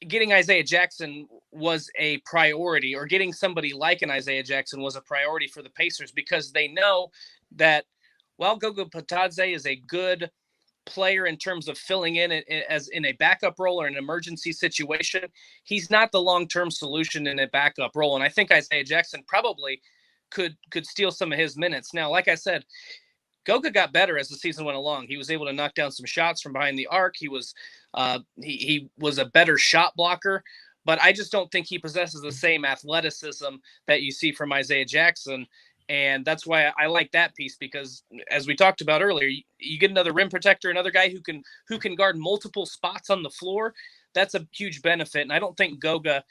getting Isaiah Jackson was a priority, or getting somebody like an Isaiah Jackson was a priority for the Pacers, because they know that while Goga Bitadze is a good player in terms of filling in as in a backup role or an emergency situation, he's not the long-term solution in a backup role. And I think Isaiah Jackson probably could steal some of his minutes. Now, like I said, Goga got better as the season went along. He was able to knock down some shots from behind the arc. He was he was a better shot blocker, but I just don't think he possesses the same athleticism that you see from Isaiah Jackson. And that's why I like that piece, because as we talked about earlier, you get another rim protector, another guy who can guard multiple spots on the floor. That's a huge benefit. And I don't think Goga,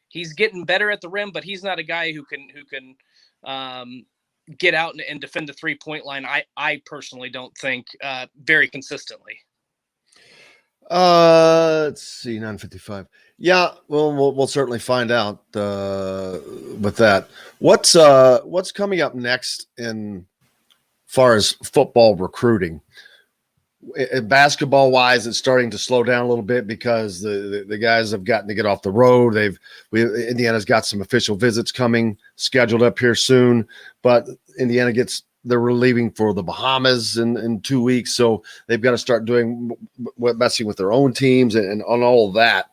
he's getting better at the rim, but he's not a guy who can get out and defend the 3-point line. I personally don't think very consistently. Let's see, 9:55. Yeah, well, we'll certainly find out with that. What's coming up next in far as football recruiting? Basketball wise, it's starting to slow down a little bit because the guys have gotten to get off the road. Indiana's got some official visits coming scheduled up here soon, but Indiana they're leaving for the Bahamas in 2 weeks. So they've got to start messing with their own teams and on all of that.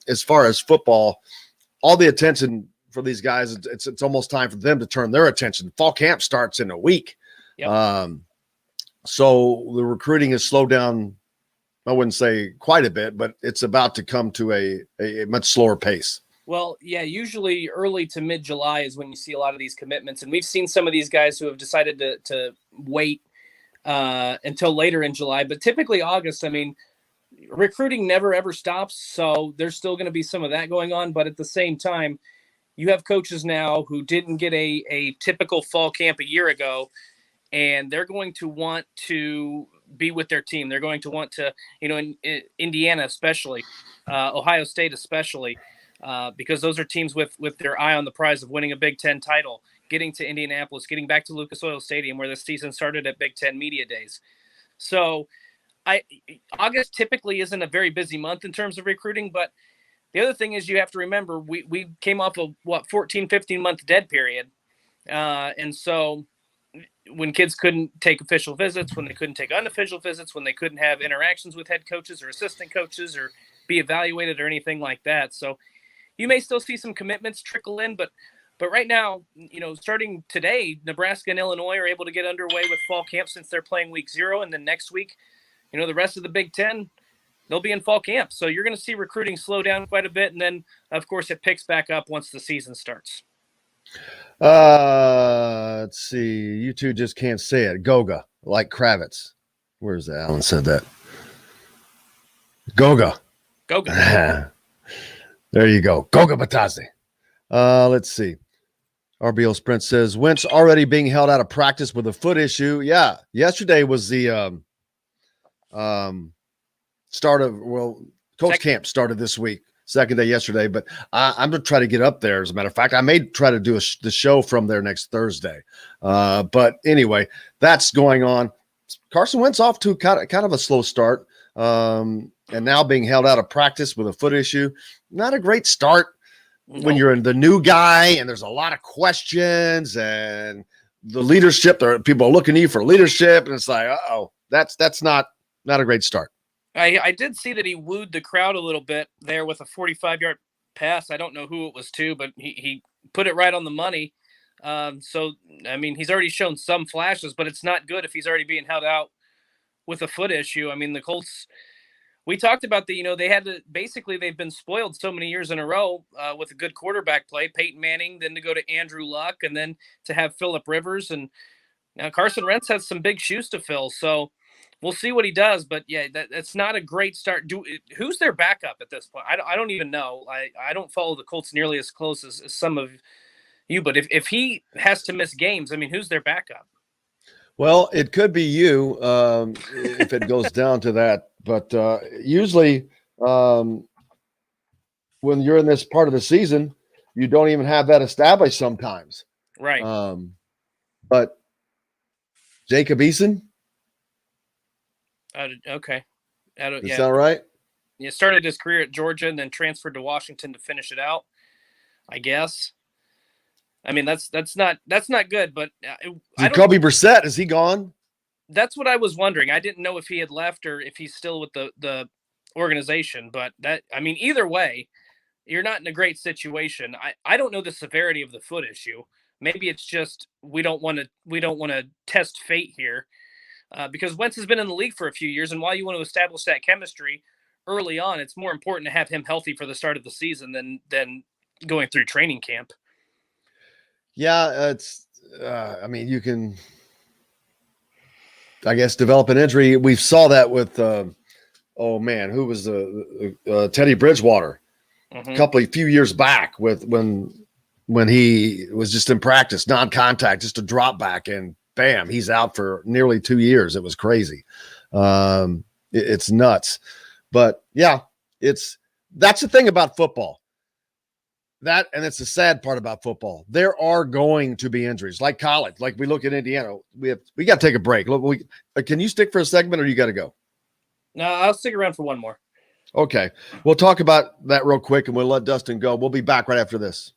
As far as football, all the attention for these guys, it's almost time for them to turn their attention. Fall camp starts in a week. Yep. So the recruiting has slowed down. I wouldn't say quite a bit, but it's about to come to a much slower pace. Well, yeah, usually early to mid-July is when you see a lot of these commitments. And we've seen some of these guys who have decided to wait until later in July. But typically August, I mean, recruiting never, ever stops. So there's still going to be some of that going on. But at the same time, you have coaches now who didn't get a typical fall camp a year ago, and they're going to want to be with their team. They're going to want to, in Indiana especially, Ohio State especially, because those are teams with their eye on the prize of winning a Big Ten title, getting to Indianapolis, getting back to Lucas Oil Stadium where the season started at Big Ten Media Days. So August typically isn't a very busy month in terms of recruiting, but the other thing is you have to remember we came off of 14, 15-month dead period. And so when kids couldn't take official visits, when they couldn't take unofficial visits, when they couldn't have interactions with head coaches or assistant coaches or be evaluated or anything like that. So you may still see some commitments trickle in, but right now, starting today, Nebraska and Illinois are able to get underway with fall camp since they're playing week 0. And then next week, the rest of the Big Ten, they'll be in fall camp. So you're going to see recruiting slow down quite a bit. And then, of course, it picks back up once the season starts. Let's see. You two just can't say it. Goga, like Kravitz. Where's that? Alan said that. Goga. There you go. Goga Batazzi. Let's see. RBO Sprint says, Wentz already being held out of practice with a foot issue. Yeah. Yesterday was the start of, Coach Camp started this week. Second day yesterday, but I'm going to try to get up there. As a matter of fact, I may try to do the show from there next Thursday. But anyway, that's going on. Carson Wentz off to kind of a slow start, and now being held out of practice with a foot issue. Not a great start when you're the new guy and there's a lot of questions and the leadership. People are looking at you for leadership, and it's like, that's not a great start. I did see that he wooed the crowd a little bit there with a 45-yard pass. I don't know who it was to, but he put it right on the money. So, I mean, he's already shown some flashes, but it's not good if he's already being held out with a foot issue. I mean, the Colts, we talked about they've been spoiled so many years in a row with a good quarterback play, Peyton Manning, then to go to Andrew Luck, and then to have Phillip Rivers. And now Carson Wentz has some big shoes to fill. So, we'll see what he does, but yeah, that's not a great start. Who's their backup at this point? I don't even know. I don't follow the Colts nearly as close as some of you, but if he has to miss games, I mean, who's their backup? Well, it could be you if it goes down to that. But usually when you're in this part of the season, you don't even have that established sometimes. Right. But Jacob Eason. Okay. Is that right? He started his career at Georgia and then transferred to Washington to finish it out, I guess. I mean, that's not good, but Jacoby Brissett, is he gone? That's what I was wondering. I didn't know if he had left or if he's still with the organization, but either way, you're not in a great situation. I don't know the severity of the foot issue. Maybe it's just we don't want to test fate here. Because Wentz has been in the league for a few years, and while you want to establish that chemistry early on, it's more important to have him healthy for the start of the season than going through training camp. Yeah, I mean, you can, I guess, develop an injury. We saw that with, who was Teddy Bridgewater a few years back with when he was just in practice, non-contact, just a drop back, and bam, he's out for nearly 2 years. It was crazy. It's nuts. But yeah, that's the thing about football. And it's the sad part about football. There are going to be injuries, like college. Like we look at Indiana, we got to take a break. Look, can you stick for a segment, or you got to go? No, I'll stick around for one more. Okay, we'll talk about that real quick, and we'll let Dustin go. We'll be back right after this.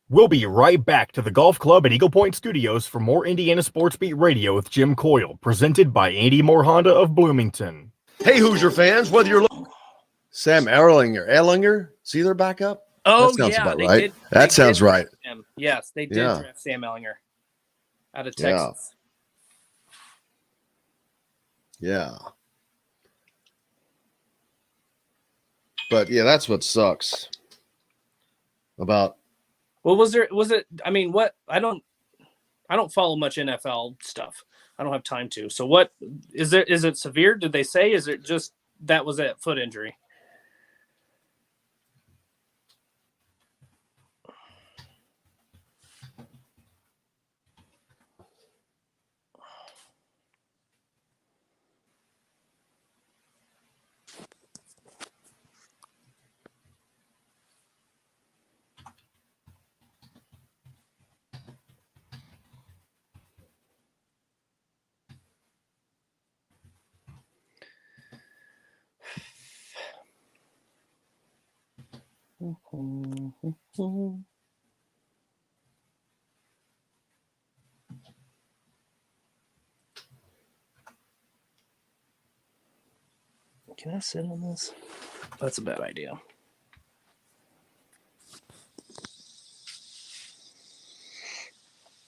We'll be right back to the Golf Club at Eagle Point Studios for more Indiana Sports Beat Radio with Jim Coyle, presented by Andy Moore Honda of Bloomington. Hey, Hoosier fans, whether you're Sam Ehlinger, see their backup? Oh, that sounds yeah, about right. That sounds right. Yes, they did draft Sam Ehlinger out of Texas. Yeah. But yeah, that's what sucks about. Well, was it? I mean, what? I don't follow much NFL stuff. I don't have time to. So, what is it? Is it severe? Did they say? Is it just that was a foot injury? Can I sit on this? That's a bad idea.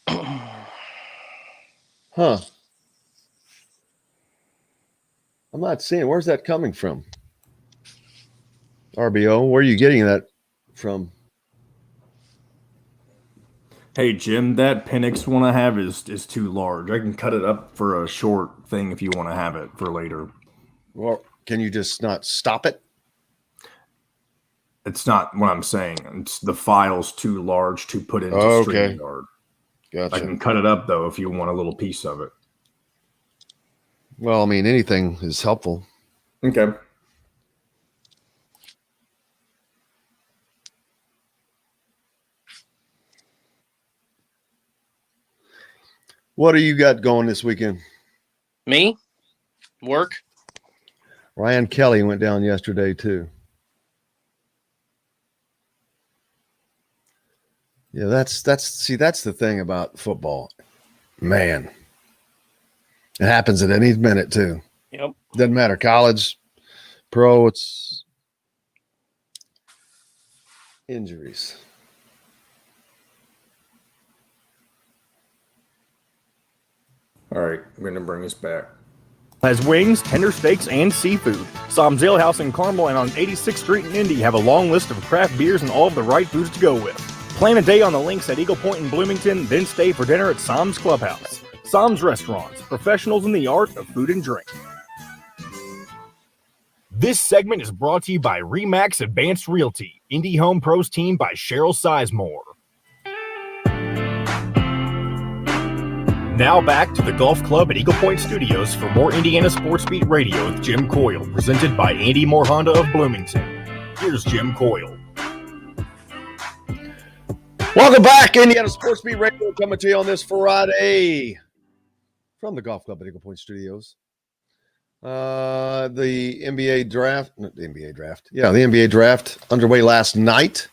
Huh. I'm not seeing. Where's that coming from? RBO, where are you getting that from? Hey, Jim, that Penix one I have is too large. I can cut it up for a short thing if you want to have it for later. Well, can you just not stop it? It's not what I'm saying. It's the file's too large to put into StreamYard. Gotcha. I can cut it up, though, if you want a little piece of it. Well, I mean, anything is helpful. Okay. What do you got going this weekend? Me? Work? Ryan Kelly went down yesterday, too. Yeah, that's the thing about football. Man. It happens at any minute, too. Yep. Doesn't matter. College, pro, it's injuries. All right, I'm going to bring us back. Has wings, tender steaks, and seafood. Sam's Ale House in Carmel and on 86th Street in Indy have a long list of craft beers and all of the right foods to go with. Plan a day on the links at Eagle Point in Bloomington, then stay for dinner at Sam's Clubhouse. Sam's Restaurants, professionals in the art of food and drink. This segment is brought to you by RE/MAX Advanced Realty, Indy Home Pros team by Cheryl Sizemore. Now back to the Golf Club at Eagle Point Studios for more Indiana Sports Beat Radio with Jim Coyle, presented by Andy Moore Honda of Bloomington. Here's Jim Coyle. Welcome back, Indiana Sports Beat Radio, coming to you on this Friday from the Golf Club at Eagle Point Studios. The NBA draft underway last night.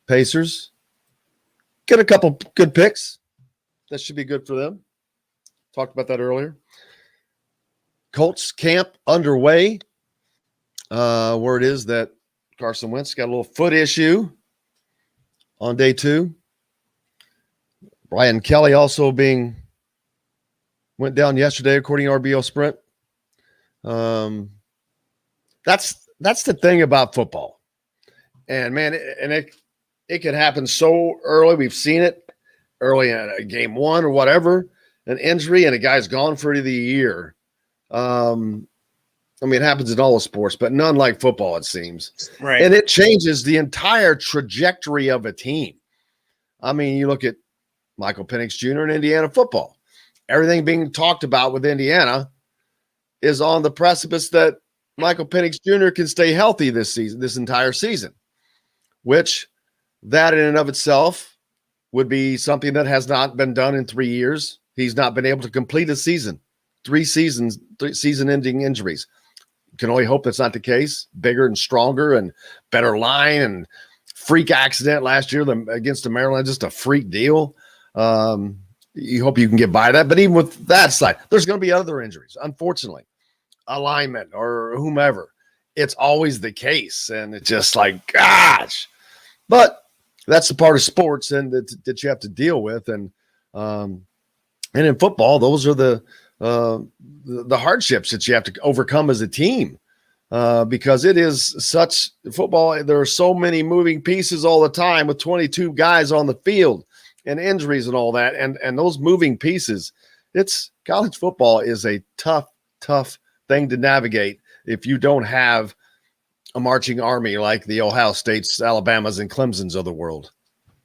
Pacers get a couple good picks. That should be good for them. Talked about that earlier. Colts camp underway. Word is that Carson Wentz got a little foot issue on day 2. Brian Kelly also went down yesterday, according to RBO Sprint. That's the thing about football. And man, it could happen so early. We've seen it early in game 1 or whatever, an injury, and a guy's gone for the year. I mean, it happens in all the sports, but none like football, it seems. Right. And it changes the entire trajectory of a team. I mean, you look at Michael Penix Jr. in Indiana football. Everything being talked about with Indiana is on the precipice that Michael Penix Jr. can stay healthy this season, this entire season, which that in and of itself would be something that has not been done in 3 years. He's not been able to complete a season, 3 season-ending injuries. You can only hope that's not the case. Bigger and stronger and better line, and freak accident last year against the Maryland, just a freak deal. You hope you can get by that. But even with that side, there's going to be other injuries, unfortunately. Alignment or whomever. It's always the case. And it's just like, gosh. But that's the part of sports and that you have to deal with. And in football, those are the hardships that you have to overcome as a team. Because it is such football. There are so many moving pieces all the time with 22 guys on the field and injuries and all that. And those moving pieces, college football is a tough thing to navigate if you don't have a marching army like the Ohio States, Alabamas, and Clemsons of the world.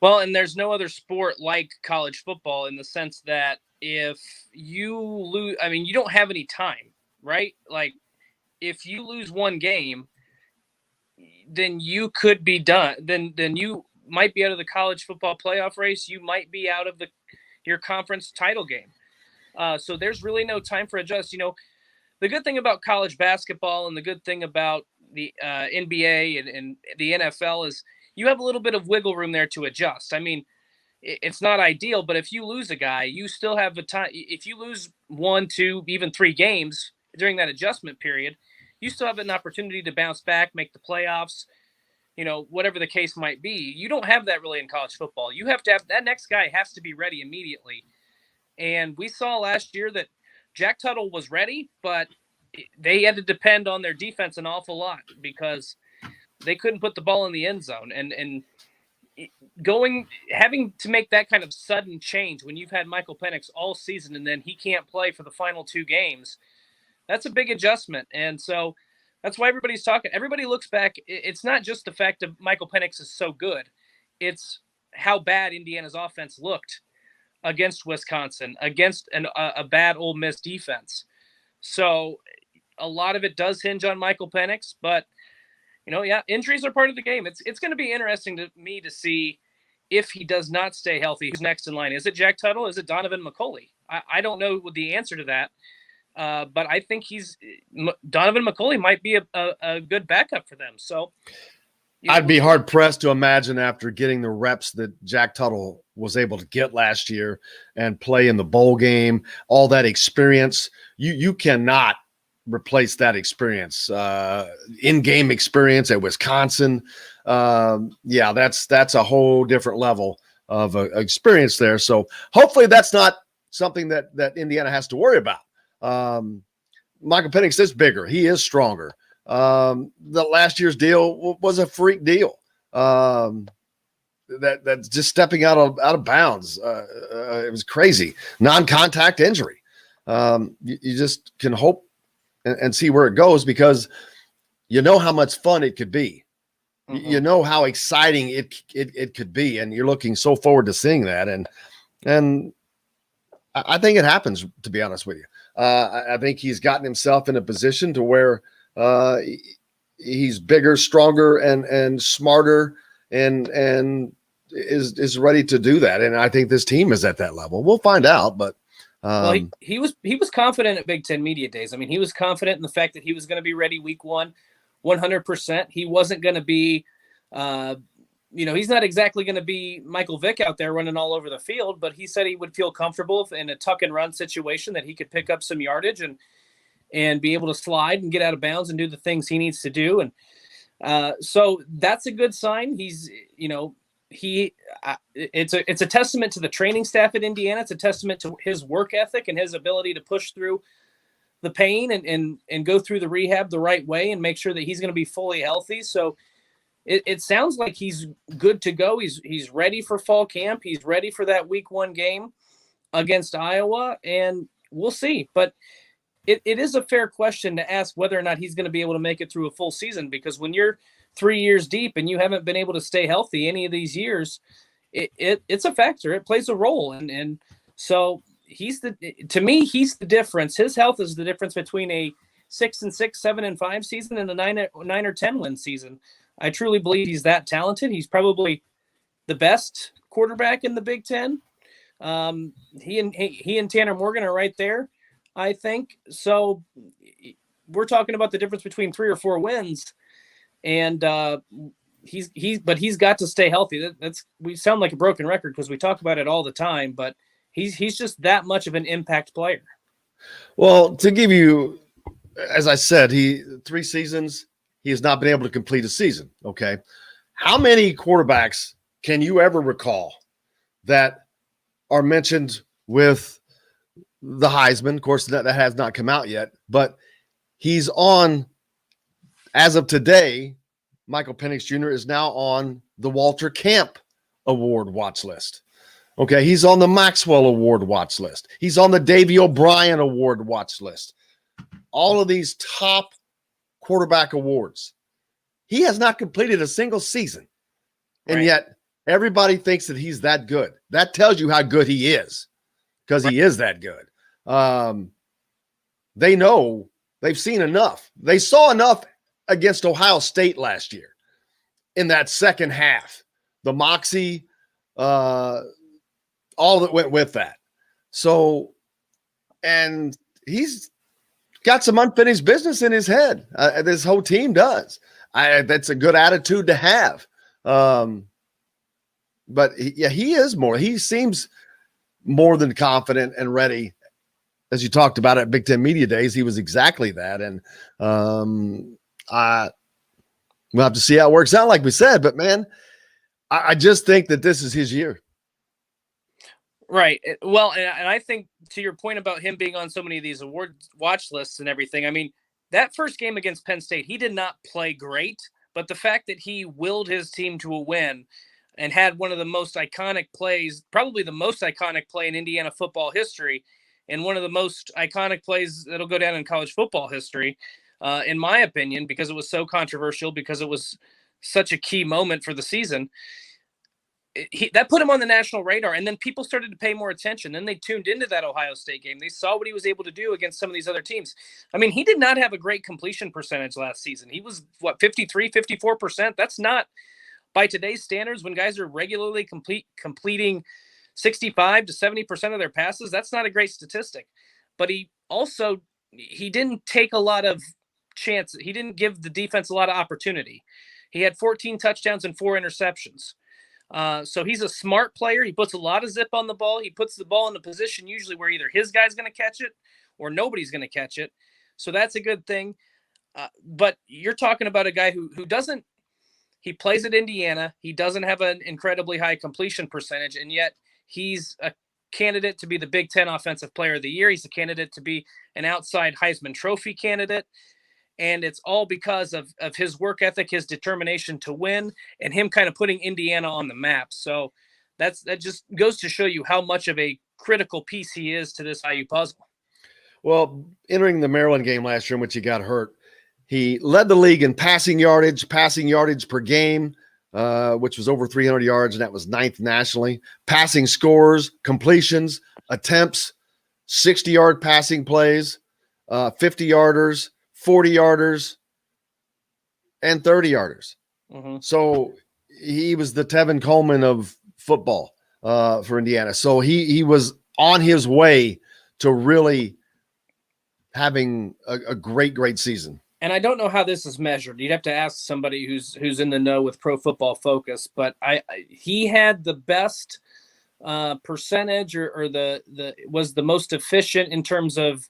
Well, and there's no other sport like college football in the sense that if you lose, I mean, you don't have any time, right? Like, if you lose one game, then you could be done. Then you might be out of the college football playoff race. You might be out of your conference title game. So there's really no time for adjust. You know, the good thing about college basketball and the good thing about the NBA and the NFL is you have a little bit of wiggle room there to adjust. I mean, it's not ideal, but if you lose a guy, you still have the time. If you lose 1, 2, even 3 games during that adjustment period, you still have an opportunity to bounce back, make the playoffs, you know, whatever the case might be. You don't have that really in college football. You have to have that next guy has to be ready immediately. And we saw last year that Jack Tuttle was ready, but they had to depend on their defense an awful lot because they couldn't put the ball in the end zone. And having to make that kind of sudden change when you've had Michael Penix all season and then he can't play for the final 2 games, that's a big adjustment. And so that's why everybody's talking. Everybody looks back. It's not just the fact that Michael Penix is so good. It's how bad Indiana's offense looked against Wisconsin, against a bad Ole Miss defense. So a lot of it does hinge on Michael Penix. But, you know, yeah, injuries are part of the game. It's going to be interesting to me to see if he does not stay healthy, who's next in line. Is it Jack Tuttle? Is it Donovan McCulley? I don't know the answer to that. But I think Donovan McCulley might be a good backup for them. So I'd be hard pressed to imagine after getting the reps that Jack Tuttle was able to get last year and play in the bowl game, all that experience, you cannot replace that experience, in-game experience at Wisconsin. Yeah, that's a whole different level of experience there. So hopefully that's not something that Indiana has to worry about. Michael Penix is bigger. He is stronger. The last year's deal was a freak deal. That's just stepping out of bounds. It was crazy. Non-contact injury. You just can hope and see where it goes because you know how much fun it could be. Mm-hmm. You know how exciting it could be, and you're looking so forward to seeing that. And I think it happens, to be honest with you. I think he's gotten himself in a position to where he's bigger, stronger, and smarter, and is ready to do that. And I think this team is at that level. We'll find out, but well, he was confident at Big Ten Media Days. I mean, he was confident in the fact that he was going to be ready week 1, 100%. He wasn't going to be, he's not exactly going to be Michael Vick out there running all over the field, but he said he would feel comfortable in a tuck and run situation that he could pick up some yardage and be able to slide and get out of bounds and do the things he needs to do. And so that's a good sign. He's, it's a testament to the training staff at Indiana. It's a testament to his work ethic and his ability to push through the pain and go through the rehab the right way and make sure that he's going to be fully healthy. So it sounds like he's good to go. He's ready for fall camp. He's ready for that week 1 game against Iowa, and we'll see. But it is a fair question to ask whether or not he's going to be able to make it through a full season, because when you're 3 years deep and you haven't been able to stay healthy any of these years, it's a factor. It plays a role. And so to me, he's the difference. His health is the difference between a 6-6, 7-5 season and a 9 or 10 win season. I truly believe he's that talented. He's probably the best quarterback in the Big Ten. He and Tanner Morgan are right there, I think. So we're talking about the difference between 3 or 4 wins, and he's got to stay healthy. We sound like a broken record because we talk about it all the time, but he's just that much of an impact player. Well, to give you, as I said, 3 seasons, he has not been able to complete a season. Okay. How many quarterbacks can you ever recall that are mentioned with the Heisman? Of course, that has not come out yet, but he's on, as of today, Michael Penix Jr. is now on the Walter Camp Award watch list. Okay, he's on the Maxwell Award watch list. He's on the Davey O'Brien Award watch list. All of these top quarterback awards. He has not completed a single season, and yet everybody thinks that he's that good. That tells you how good he is, because he is that good. They know, they've seen enough. They saw enough against Ohio State last year in that second half. The moxie, all that went with that. So, and he's got some unfinished business in his head. This whole team does. That's a good attitude to have. But he is more. He seems more than confident and ready. As you talked about at Big Ten Media Days, he was exactly that. And we'll have to see how it works out, like we said. But, man, I just think that this is his year. Right. Well, and I think to your point about him being on so many of these award watch lists and everything, I mean, that first game against Penn State, he did not play great, but the fact that he willed his team to a win and had one of the most iconic plays, probably the most iconic play in Indiana football history, and one of the most iconic plays that'll go down in college football history, in my opinion, because it was so controversial, because it was such a key moment for the season. That put him on the national radar, and then people started to pay more attention. Then they tuned into that Ohio State game. They saw what he was able to do against some of these other teams. I mean, he did not have a great completion percentage last season. He was, 53, 54%? That's not, by today's standards, when guys are regularly completing 65 to 70% of their passes, that's not a great statistic. But he didn't take a lot of chances. He didn't give the defense a lot of opportunity. He had 14 touchdowns and 4 interceptions. So he's a smart player. He puts a lot of zip on the ball. He puts the ball in a position usually where either his guy's going to catch it or nobody's going to catch it. So that's a good thing. But you're talking about a guy who doesn't, he plays at Indiana. He doesn't have an incredibly high completion percentage, and yet he's a candidate to be the Big Ten Offensive Player of the Year. He's a candidate to be an outside Heisman Trophy candidate. And it's all because of his work ethic, his determination to win, and him kind of putting Indiana on the map. So that just goes to show you how much of a critical piece he is to this IU puzzle. Well, entering the Maryland game last year in which he got hurt, he led the league in passing yardage per game, which was over 300 yards, and that was 9th nationally. Passing scores, completions, attempts, 60-yard passing plays, 50-yarders, 40-yarders, and 30-yarders. Mm-hmm. So he was the Tevin Coleman of football for Indiana. So he was on his way to really having a great season. And I don't know how this is measured. You'd have to ask somebody who's in the know with Pro Football Focus. But he had the best percentage, or was the most efficient in terms of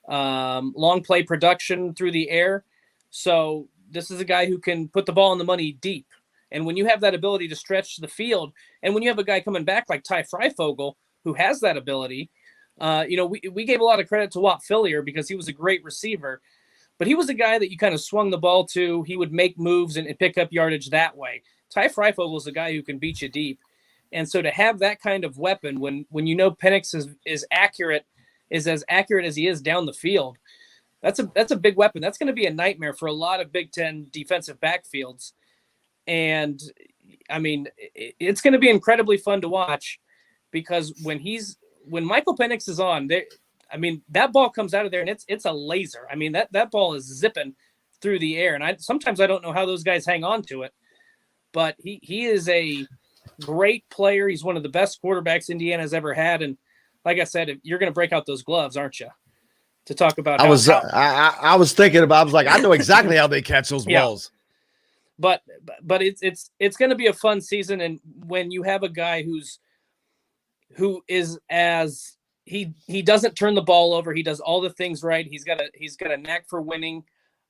long play production through the air. So this is a guy who can put the ball on the money deep. And when you have that ability to stretch the field, and when you have a guy coming back like Ty Freifogel, who has that ability, we gave a lot of credit to Watt Fillier because he was a great receiver. but he was a guy that you kind of swung the ball to. He would make moves and pick up yardage that way. Ty Freifogel is a guy who can beat you deep. And so to have that kind of weapon when you know Penix is accurate, is as accurate as he is down the field, that's a big weapon. That's going to be a nightmare for a lot of Big Ten defensive backfields. And I mean, it's going to be incredibly fun to watch, because when Michael Penix is on there, I mean, that ball comes out of there and it's a laser. I mean, that ball is zipping through the air. And sometimes I don't know how those guys hang on to it, but he is a great player. He's one of the best quarterbacks Indiana's ever had. And like I said, you're going to break out those gloves, aren't you? To talk about I was thinking about, I was like, I know exactly how they catch those balls. But it's going to be a fun season. And when you have a guy who is as he doesn't turn the ball over, he does all the things right. He's got a knack for winning.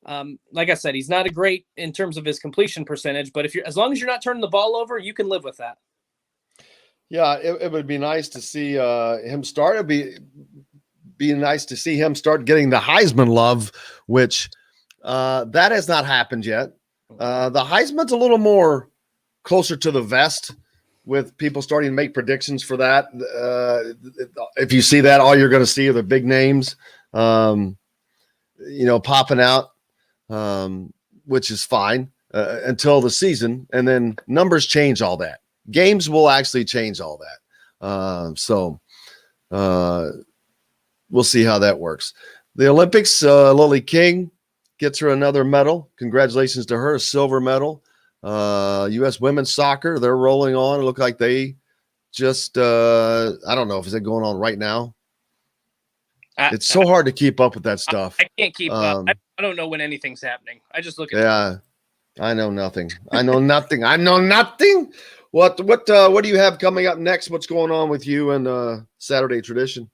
Like I said, he's not a great in terms of his completion percentage, but as long as you're not turning the ball over, you can live with that. Yeah, it would be nice to see him start. It'd be nice to see him start getting the Heisman love, which that has not happened yet. The Heisman's a little more closer to the vest, with people starting to make predictions for that. If you see that, all you're going to see are the big names, popping out, which is fine until the season. And then numbers change all that. Games will actually change all that. So we'll see how that works. The Olympics, Lily King gets her another medal. Congratulations to her, a silver medal. U.S. women's soccer, they're rolling on. It looked like they just, I don't know if it's going on right now. It's so hard to keep up with that stuff. I can't keep up. I don't know when anything's happening. I just look at I know nothing. I know nothing. I know nothing. What do you have coming up next? What's going on with you and Saturday Tradition?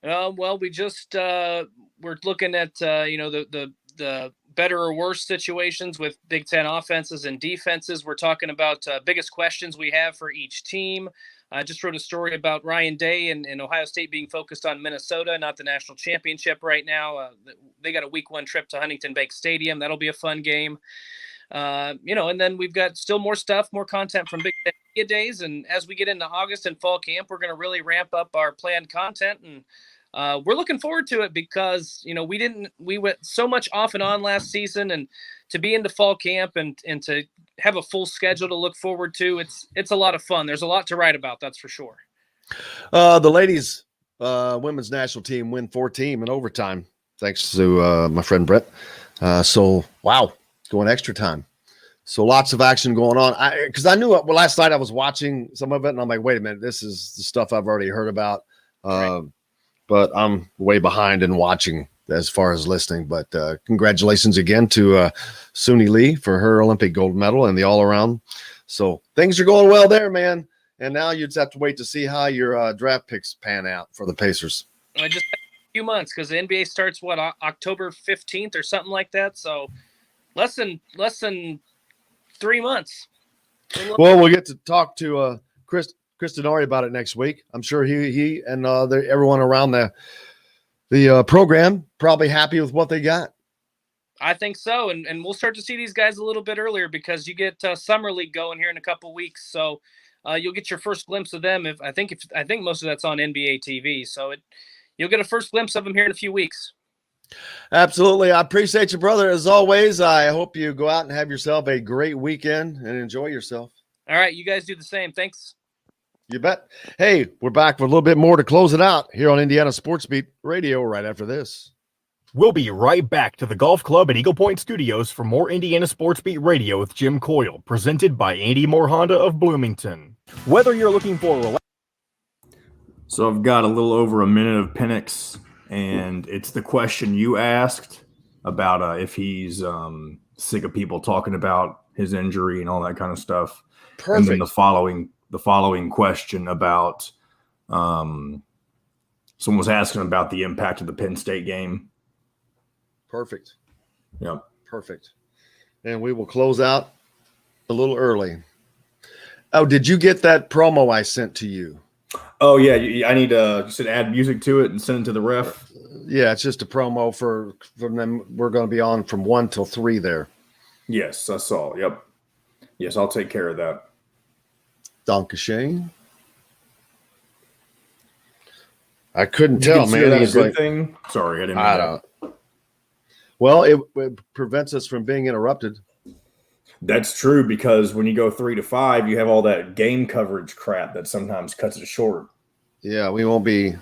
Well, we just we're looking at the better or worse situations with Big Ten offenses and defenses. We're talking about biggest questions we have for each team. I just wrote a story about Ryan Day and Ohio State being focused on Minnesota, not the national championship right now. They got a week 1 trip to Huntington Bank Stadium. That'll be a fun game. And then we've got still more stuff, more content from Big Ten Media Days. And as we get into August and fall camp, we're going to really ramp up our planned content. And we're looking forward to it because, we went so much off and on last season, and to be into fall camp and to have a full schedule to look forward to, it's a lot of fun. There's a lot to write about. That's for sure. The ladies, women's national team win 4-team in overtime, thanks to my friend Brett. Wow. Going extra time. So lots of action going on. Because I knew last night I was watching some of it and I'm like, wait a minute, this is the stuff I've already heard about. Right. But I'm way behind in watching as far as listening. But congratulations again to Suni Lee for her Olympic gold medal and the all around. So things are going well there, man. And now you just have to wait to see how your draft picks pan out for the Pacers. I just have a few months because the NBA starts October 15th or something like that. So less than 3 months. Well, we'll get to talk to Chris Denari about it next week. I'm sure he and everyone around the program probably happy with what they got. I think so, and we'll start to see these guys a little bit earlier because you get Summer League going here in a couple weeks. So you'll get your first glimpse of them. I think most of that's on NBA TV. So you'll get a first glimpse of them here in a few weeks. Absolutely. I appreciate you, brother. As always, I hope you go out and have yourself a great weekend and enjoy yourself. All right. You guys do the same. Thanks. You bet. Hey, we're back with a little bit more to close it out here on Indiana Sports Beat Radio right after this. We'll be right back to the Golf Club at Eagle Point Studios for more Indiana Sports Beat Radio with Jim Coyle, presented by Andy Moore Honda of Bloomington. Whether you're looking for So I've got a little over a minute of Penix, and it's the question you asked about if he's sick of people talking about his injury and all that kind of stuff. Perfect. And then the following question about someone was asking about the impact of the Penn State game. Perfect. Yep. Perfect. And we will close out a little early. Oh, did you get that promo I sent to you? Oh, yeah. I need to add music to it and send it to the ref. Yeah, it's just a promo from them. We're going to be on from 1 till 3 there. Yes, I saw. Yep. Yes, I'll take care of that. Dankeschön. I couldn't tell, man. That was a good thing. Sorry, I didn't know. Well, it prevents us from being interrupted. That's true, because when you go 3 to 5, you have all that game coverage crap that sometimes cuts it short. Yeah, we won't be,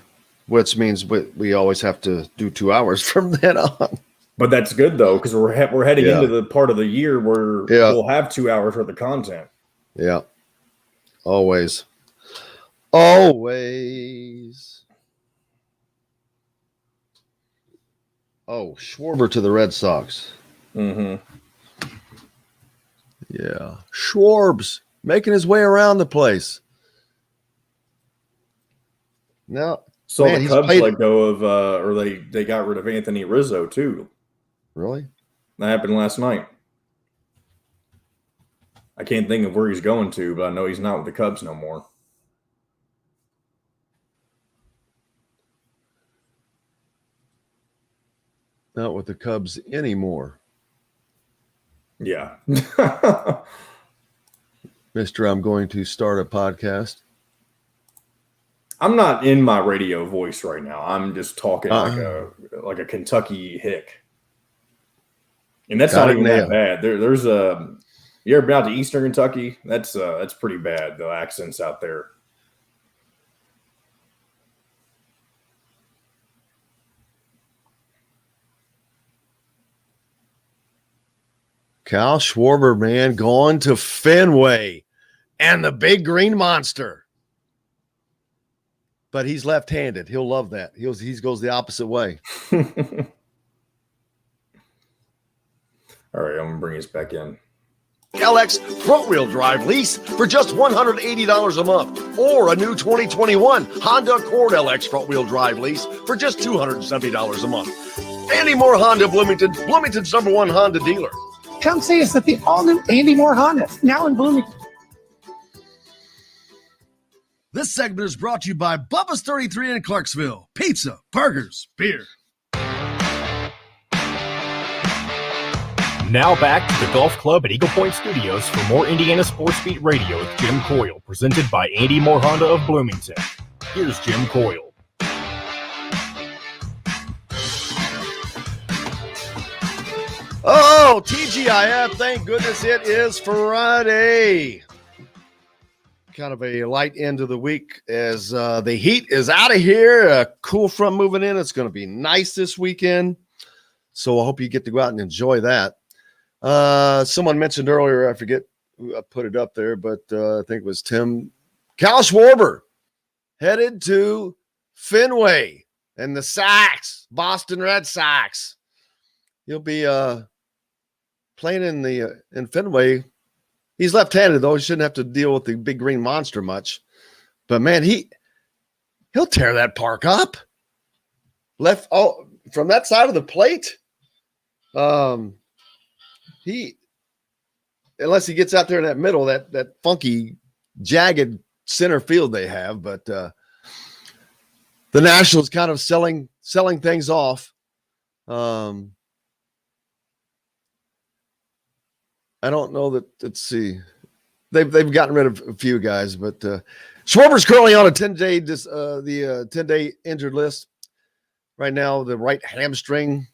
which means we always have to do 2 hours from then on. But that's good, though, because we're heading into the part of the year where we'll have 2 hours worth of content. Yeah. Always. Always. Oh, Schwarber to the Red Sox. Mm-hmm. Yeah. Schwarbs making his way around the place. Now, so the Cubs let go of, or they got rid of Anthony Rizzo, too. Really? That happened last night. I can't think of where he's going to, but I know he's not with the Cubs no more. Not with the Cubs anymore. Yeah. Mr. I'm going to start a podcast. I'm not in my radio voice right now. I'm just talking like a Kentucky hick. And that's not even that bad. There's a you ever been out to Eastern Kentucky? That's pretty bad, the accents out there. Kyle Schwarber, man, going to Fenway and the big green monster. But he's left-handed. He'll love that. He goes the opposite way. All right, I'm going to bring us back in. Alec's front-wheel drive lease for just $180 a month, or a new 2021 Honda Accord LX front-wheel drive lease for just $270 a month. Andy Moore Honda Bloomington, Bloomington's #1 Honda dealer. Come see us at the all-new Andy Moore Honda, now in Bloomington. This segment is brought to you by Bubba's 33 in Clarksville. Pizza, burgers, beer. Now back to the Golf Club at Eagle Point Studios for more Indiana Sports Beat Radio with Jim Coyle, presented by Andy Moore Honda of Bloomington. Here's Jim Coyle. Oh, TGIF, thank goodness it is Friday. Kind of a light end of the week as the heat is out of here. A cool front moving in. It's going to be nice this weekend. So I hope you get to go out and enjoy that. Someone mentioned earlier, I forget who I put it up there, but I think it was Tim. Kyle Schwarber headed to Fenway and the Sox, Boston Red Sox. He'll be playing in Fenway. He's left-handed, though. He shouldn't have to deal with the big green monster much. But, man, he'll tear that park up. From that side of the plate. Unless he gets out there in that middle, that funky, jagged center field they have. But the Nationals kind of selling things off. I don't know that. Let's see. They've gotten rid of a few guys, but Schwarber's currently on a 10-day 10-day injured list right now. The right hamstring.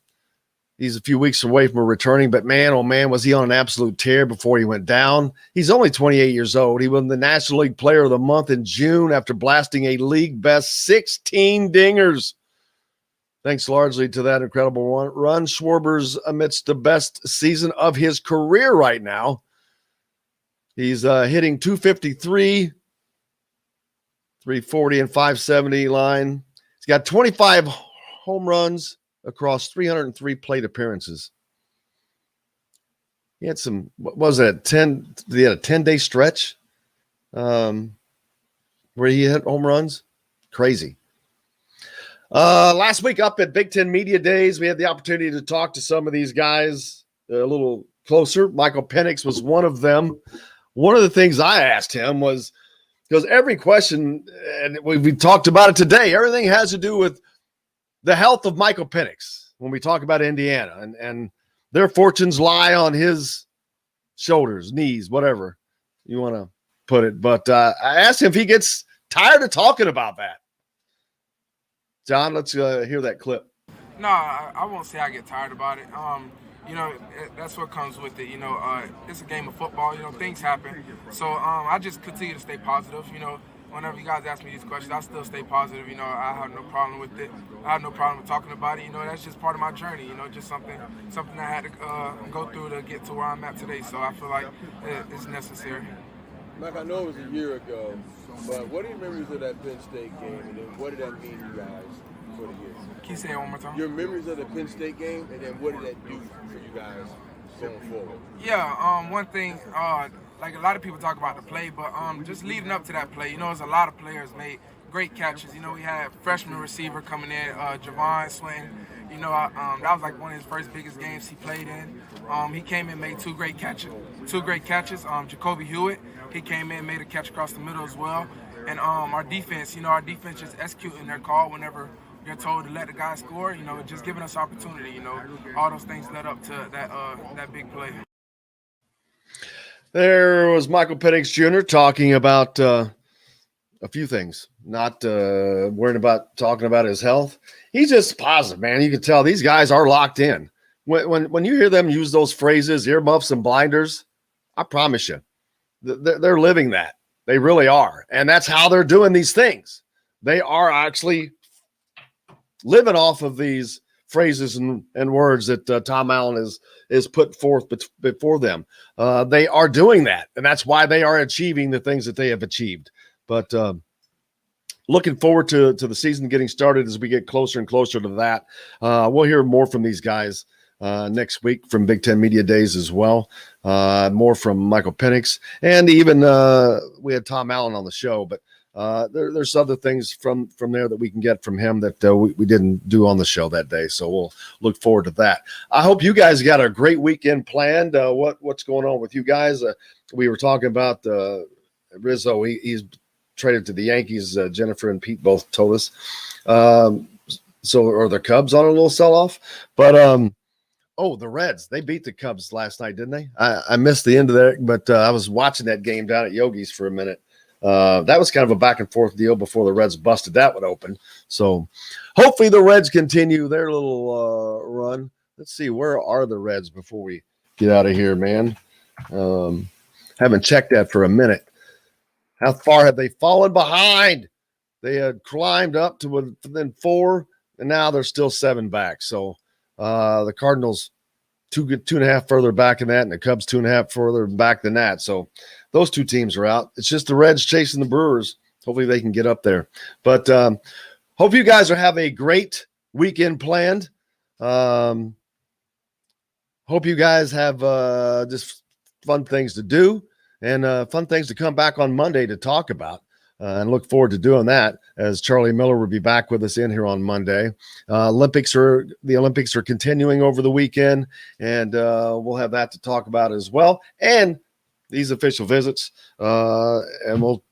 He's a few weeks away from returning, but man, oh man, was he on an absolute tear before he went down. He's only 28 years old. He won the National League Player of the Month in June after blasting a league best 16 dingers. Thanks largely to that incredible run. Schwarber's amidst the best season of his career right now. He's hitting 253, 340, and 570 line. He's got 25 home runs across 303 plate appearances. He had some, what was it, he had a 10-day stretch where he hit home runs. Crazy. Last week up at Big Ten Media Days, we had the opportunity to talk to some of these guys a little closer. Michael Penix was one of them. One of the things I asked him was, because every question, and we talked about it today, everything has to do with the health of Michael Penix when we talk about Indiana, and their fortunes lie on his shoulders, knees, whatever you want to put it. But I asked him if he gets tired of talking about that. John, let's hear that clip. No, I won't say I get tired about it. That's what comes with it. It's a game of football. Things happen. So I just continue to stay positive. Whenever you guys ask me these questions, I still stay positive. I have no problem with it. I have no problem with talking about it. That's just part of my journey. Just something I had to go through to get to where I'm at today. So I feel like it's necessary. Mike, I know it was a year ago, but what are your memories of that Penn State game, and then what did that mean to you guys for the year? Can you say it one more time? Your memories of the Penn State game, and then what did that do for you guys going forward? Yeah, one thing, like a lot of people talk about the play, but just leading up to that play, there's a lot of players made great catches. We had freshman receiver coming in, Javon Swinton. That was like one of his first biggest games he played in. He came in, made two great catches. Jacoby Hewitt, he came in, made a catch across the middle as well. And our defense, just executing their call whenever you're told to let the guy score. Just giving us opportunity. All those things led up to that big play. There was Michael Penix Jr. talking about a few things, not worrying about talking about his health. He's just positive, man. You can tell these guys are locked in. When you hear them use those phrases, earmuffs and blinders, I promise you, they're living that. They really are. And that's how they're doing these things. They are actually living off of these phrases and words that Tom Allen is put forth before them. They are doing that, and that's why they are achieving the things that they have achieved. But looking forward to the season getting started as we get closer and closer to that. We'll hear more from these guys next week from Big Ten Media Days as well. More from Michael Penix, and even we had Tom Allen on the show, but there's other things from there that we can get from him that we didn't do on the show that day. So we'll look forward to that. I hope you guys got a great weekend planned. What's going on with you guys? We were talking about Rizzo. He's traded to the Yankees. Jennifer and Pete both told us. So are the Cubs on a little sell-off? But the Reds, they beat the Cubs last night, didn't they? I missed the end of that, but I was watching that game down at Yogi's for a minute. That was kind of a back and forth deal before the Reds busted that one open. So hopefully the Reds continue their little run. Let's see, where are the Reds before we get out of here, man? Haven't checked that for a minute. How far have they fallen behind? They had climbed up to within 4, and now they're still 7 back. So the Cardinals 2.5 further back than that, and the Cubs 2.5 further back than that. So those two teams are out. It's just the Reds chasing the Brewers. Hopefully they can get up there. But hope you guys are having a great weekend planned. Hope you guys have just fun things to do and fun things to come back on Monday to talk about. And look forward to doing that as Charlie Miller will be back with us in here on Monday. The Olympics are continuing over the weekend, and we'll have that to talk about as well. And these official visits, and we'll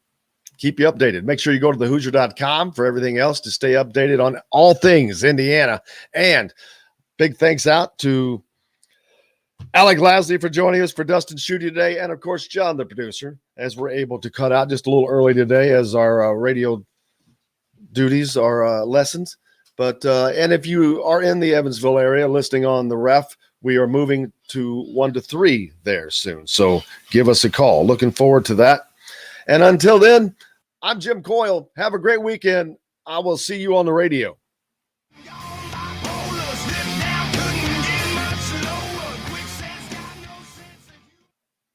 keep you updated. Make sure you go to thehoosier.com for everything else to stay updated on all things Indiana. And big thanks out to Alec Lasley for joining us, for Dustin Schutte today, and of course John, the producer, as we're able to cut out just a little early today as our radio duties are lessons. But and if you are in the Evansville area listening on the ref, we are moving to 1 to 3 there soon. So give us a call. Looking forward to that. And until then, I'm Jim Coyle. Have a great weekend. I will see you on the radio.